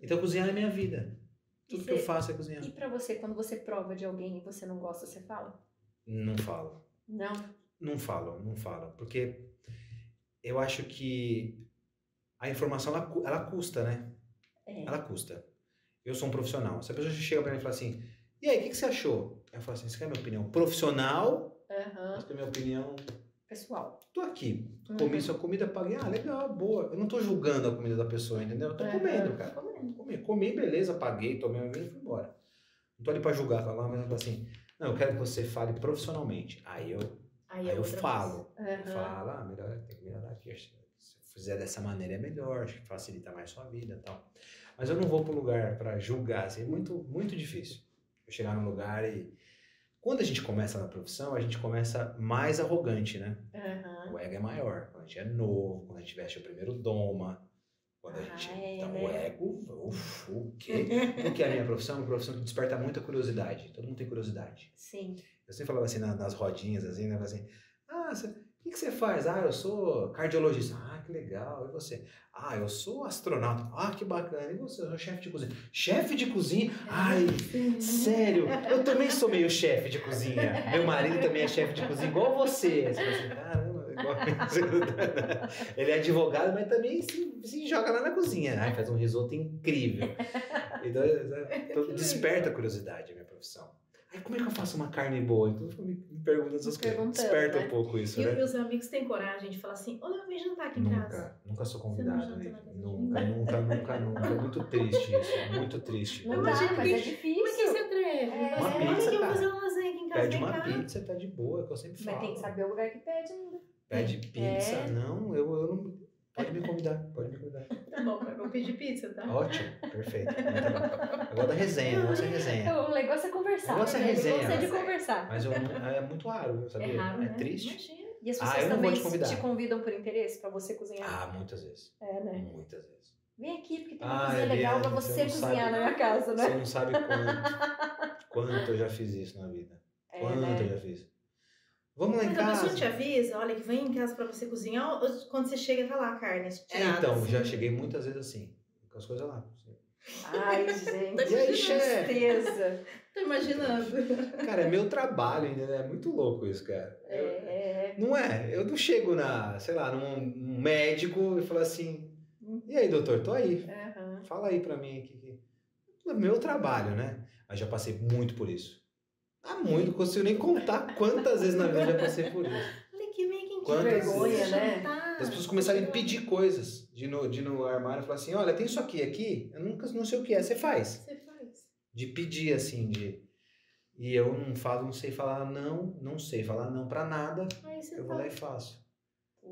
Então cozinhar é minha vida. Tudo que eu faço é cozinhar. E pra você, quando você prova de alguém e você não gosta, você fala? Não falo. Não? Não falo. Porque eu acho que a informação, ela custa, né? Ela custa. Eu sou um profissional. Se a pessoa chega pra mim e fala assim, e aí, o que você achou? Eu falo assim, você quer a minha opinião profissional? Você quer a minha opinião... pessoal. Tô aqui, comi sua comida, paguei, legal, boa. Eu não tô julgando a comida da pessoa, entendeu? Eu tô comendo, cara. Comi, beleza, paguei, tomei uma vinho e fui embora. Não tô ali pra julgar, mas eu falo assim, não, eu quero que você fale profissionalmente. Aí eu falo. Eu falo, melhor, tem que melhorar aqui. Se eu fizer dessa maneira é melhor, acho que facilita mais sua vida e tal. Mas eu não vou pro lugar pra julgar, assim, é muito, muito difícil. Eu chegar num lugar e... Quando a gente começa na profissão, a gente começa mais arrogante, né? O ego é maior. Quando a gente é novo, quando a gente veste o primeiro doma. Quando a gente... Então, o ego... o quê? Porque a minha profissão é uma profissão que desperta muita curiosidade. Todo mundo tem curiosidade. Sim. Eu sempre falava assim, nas rodinhas, assim, né? Assim, o que você faz? Eu sou cardiologista. Que legal. E você? Eu sou astronauta. Que bacana. E você? Eu sou chefe de cozinha. Chefe de cozinha? Sério? Eu também sou meio chefe de cozinha. Meu marido também é chefe de cozinha, igual você. Você fala assim, caramba, igual ele é advogado, mas também se joga lá na cozinha. Faz um risoto incrível. Então, desperta a curiosidade a minha profissão. Como é que eu faço uma carne boa? Então eu me pergunto essas coisas. Desperta um pouco isso, né? E os amigos têm coragem de falar assim, olha, eu vim jantar aqui em casa. Nunca sou convidado. Nunca. É muito triste isso. Muito triste. Não dá, mas é difícil. Como é que você atreve? Uma pizza, eu vou fazer uma lasanha aqui em casa. Pede uma pizza, tá de boa, que eu sempre falo. Mas tem que saber o lugar que pede ainda. Pede pizza? Não, eu não... Pode me convidar. Tá bom, eu vou pedir pizza, tá? Ótimo, perfeito. Eu gosto da resenha, eu gosto da resenha. O negócio é conversar. Eu gosto da resenha. Eu gosto de conversar. Mas é muito raro, sabia? É raro, né? Triste. Imagina. E as pessoas também te convidam por interesse pra você cozinhar? Muitas vezes. Né? Muitas vezes. Vem aqui, porque tem uma cozinha legal pra você cozinhar na minha casa, né? Você não sabe quanto eu já fiz isso na vida. Eu já fiz. Vamos lá em casa. Mas a pessoa te avisa, olha, que vem em casa pra você cozinhar, ou quando você chega, tá lá a carne tirada, então, assim. já cheguei muitas vezes assim, com as coisas lá. Gente, e aí, chefe? tristeza. Tô imaginando. Cara, é meu trabalho ainda, é muito louco isso, cara. Não é? Eu não chego num médico e falo assim, e aí, doutor, tô aí. Fala aí pra mim aqui. É meu trabalho, né? Mas já passei muito por isso. Muito, não consigo nem contar quantas vezes na vida já passei por isso. Olha que meio que quantas vergonha, vezes, né? As pessoas começarem a pedir coisas de ir no armário e falar assim, olha, tem isso aqui, eu não sei o que é, você faz. De pedir, assim, E eu não sei falar não sei falar não pra nada, eu vou lá e faço.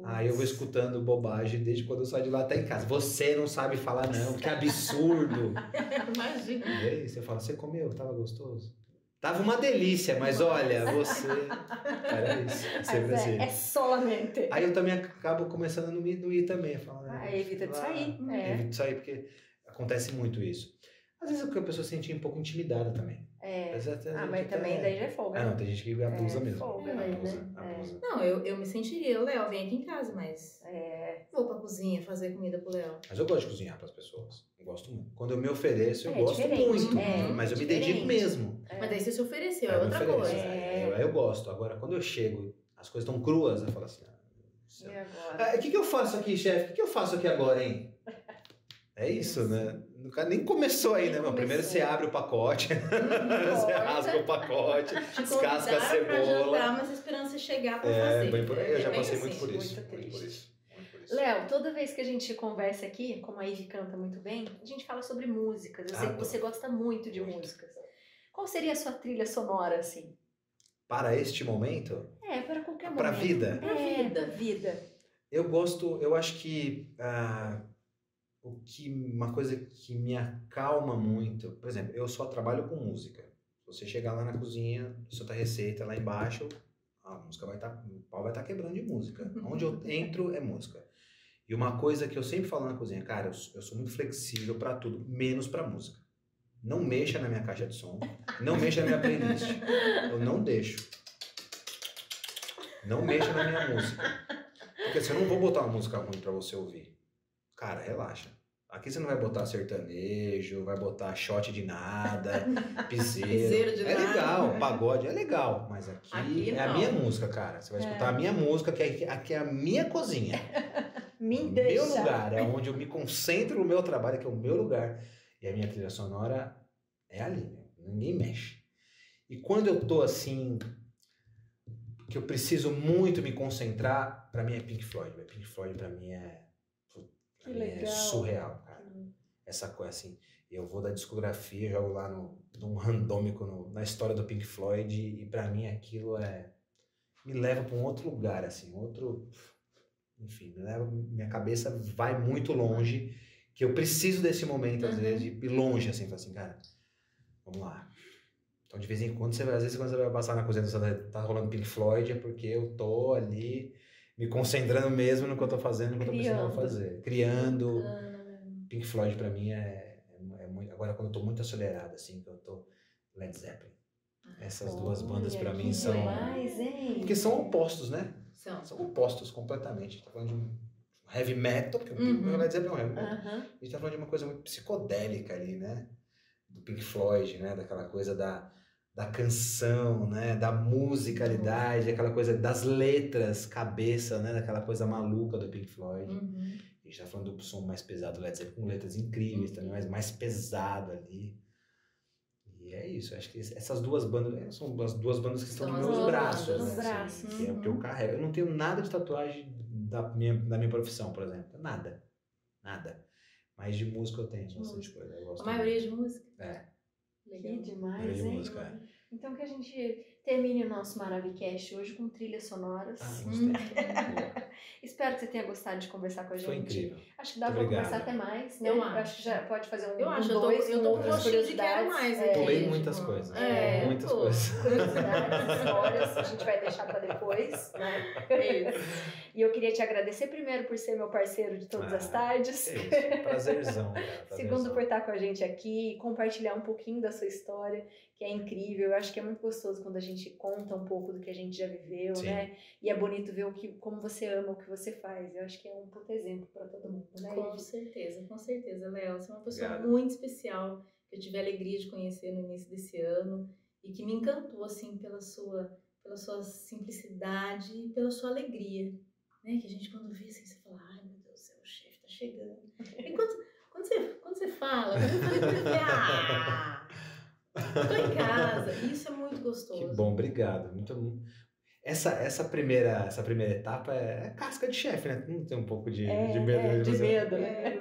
Aí eu vou escutando bobagem desde quando eu saio de lá até em casa. Você não sabe falar não, que absurdo. Imagina. E aí você fala, você comeu, tava gostoso? Tava uma delícia, mas olha, você... Era isso. Sempre assim. É solamente. Aí eu também acabo começando a não ir também. Evita de sair. Evita de sair, porque acontece muito isso. Às vezes a pessoa se sente um pouco intimidada também. Mas também daí já é folga. Não, tem gente que abusa mesmo. Folga, abusa. Não, eu me sentiria, Léo, vem aqui em casa, mas vou pra cozinha fazer comida pro Léo. Mas eu gosto de cozinhar pras pessoas. Eu gosto muito. Quando eu me ofereço, eu gosto diferente. muito. Mas eu me dedico mesmo. Mas daí você se ofereceu, é outra coisa. Eu gosto. Agora, quando eu chego, as coisas estão cruas, eu falo assim... E agora? O que eu faço aqui, chefe? O que eu faço aqui agora, hein? É isso, né? Nem começou ainda, né? Primeiro você abre o pacote, você rasga o pacote, descasca a cebola. Jantar, mas esperando você chegar pra fazer. Bem por aí, eu já passei assim, muito por isso. Muito por isso. Léo, toda vez que a gente conversa aqui, como a Ivy canta muito bem, a gente fala sobre músicas. Eu sei que você gosta muito de músicas. Qual seria a sua trilha sonora, assim? Para este momento? Para qualquer momento. Para a vida? Para vida. Eu acho que uma coisa que me acalma muito, por exemplo, eu só trabalho com música. Se você chegar lá na cozinha, solta a receita lá embaixo, a música o pau vai estar quebrando de música. Onde eu entro é música. E uma coisa que eu sempre falo na cozinha, cara, eu sou muito flexível pra tudo, menos pra música. Não mexa na minha caixa de som, não mexa na minha playlist. Eu não deixo. Não mexa na minha música. Porque assim, eu não vou botar uma música ruim pra você ouvir. Cara, relaxa. Aqui você não vai botar sertanejo, vai botar shot de nada, piseiro de nada. É legal, pagode é legal, mas aqui é a minha música, cara. Você vai escutar a minha música, que aqui é a minha cozinha. Meu lugar, é onde eu me concentro no meu trabalho, que é o meu lugar. E a minha trilha sonora é ali, ninguém mexe. E quando eu tô assim, que eu preciso muito me concentrar, pra mim é Pink Floyd. Pink Floyd pra mim é surreal, cara. Essa coisa assim, eu vou da discografia, jogo lá num randômico na história do Pink Floyd e pra mim aquilo me leva pra um outro lugar, assim, enfim, minha cabeça vai muito longe, que eu preciso desse momento, às vezes, de ir longe, assim, assim, cara, vamos lá. Então, de vez em quando, às vezes, quando você vai passar na cozinha, tá rolando Pink Floyd, é porque eu tô ali me concentrando mesmo no que eu tô fazendo, no que eu tô precisando fazer. Criando. Pink Floyd, pra mim, é muito... Agora, quando eu tô muito acelerado, assim, que eu tô... Led Zeppelin. Essas duas bandas, pra mim, são... Porque são opostos, né? São opostos completamente. A gente tá falando de um heavy metal, porque o Led Zeppelin é um heavy metal. A gente tá falando de uma coisa muito psicodélica ali, né? Do Pink Floyd, né? Daquela coisa da canção, né? Da musicalidade, aquela coisa das letras, cabeça, né? Daquela coisa maluca do Pink Floyd. A gente tá falando do som mais pesado do Led Zeppelin, com letras incríveis também, mas mais pesado ali. E é isso, acho que essas duas bandas são as duas bandas que estão nos meus braços, né? Assim, que é o que eu carrego. Eu não tenho nada de tatuagem da minha profissão, por exemplo. Nada. Mas de música eu tenho bastante coisa. Eu gosto a maioria de música? Legal. Que demais, hein? Música, Então que a gente termine o nosso Maravicast hoje com trilhas sonoras. Espero que você tenha gostado de conversar com a gente. Foi incrível. Acho que dá pra conversar até mais, né? Eu acho que já pode fazer eu tô com gostinho de quero mais. Pulei muitas coisas. Muitas coisas. Curiosidades, histórias, a gente vai deixar pra depois, né? E eu queria te agradecer primeiro por ser meu parceiro de todas as tardes. Prazerzão, cara. Segundo, por estar com a gente aqui e compartilhar um pouquinho da sua história, que é incrível. Eu acho que é muito gostoso quando a gente conta um pouco do que a gente já viveu, né? E é bonito ver como você ama o que você faz. Eu acho que é um puto exemplo para todo mundo, né? Com certeza, Léo. Você é uma pessoa muito especial, que eu tive a alegria de conhecer no início desse ano e que me encantou, assim, pela sua simplicidade e pela sua alegria, né? Que a gente, quando vê assim, você fala, ai, meu Deus do céu, o chefe tá chegando. E quando você fala, tô em casa. Isso é muito gostoso. Que bom, obrigado. Essa primeira etapa é casca de chefe, né? Não tem um pouco de medo. De medo, né?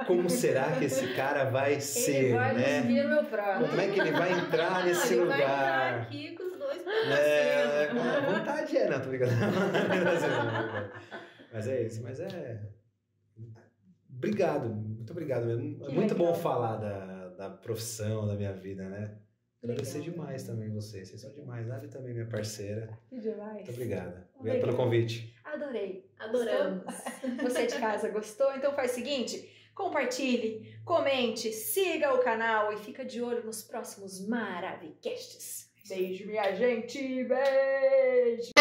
Como será que esse cara vai ser, ele vai né? vir meu próximo. Como é que ele vai entrar nesse lugar? Ele vai entrar aqui com os dois pra com a vontade não, tô ligado. Mas é isso, obrigado, muito obrigado mesmo. É muito bom falar da profissão, da minha vida, né? Agradecer demais também vocês são demais. Nath também, minha parceira. Que demais. Muito obrigada. Obrigado pelo convite. Adorei. Adoramos. Você de casa gostou? Então faz o seguinte, compartilhe, comente, siga o canal e fica de olho nos próximos Maravicasts. Beijo, minha gente. Beijo.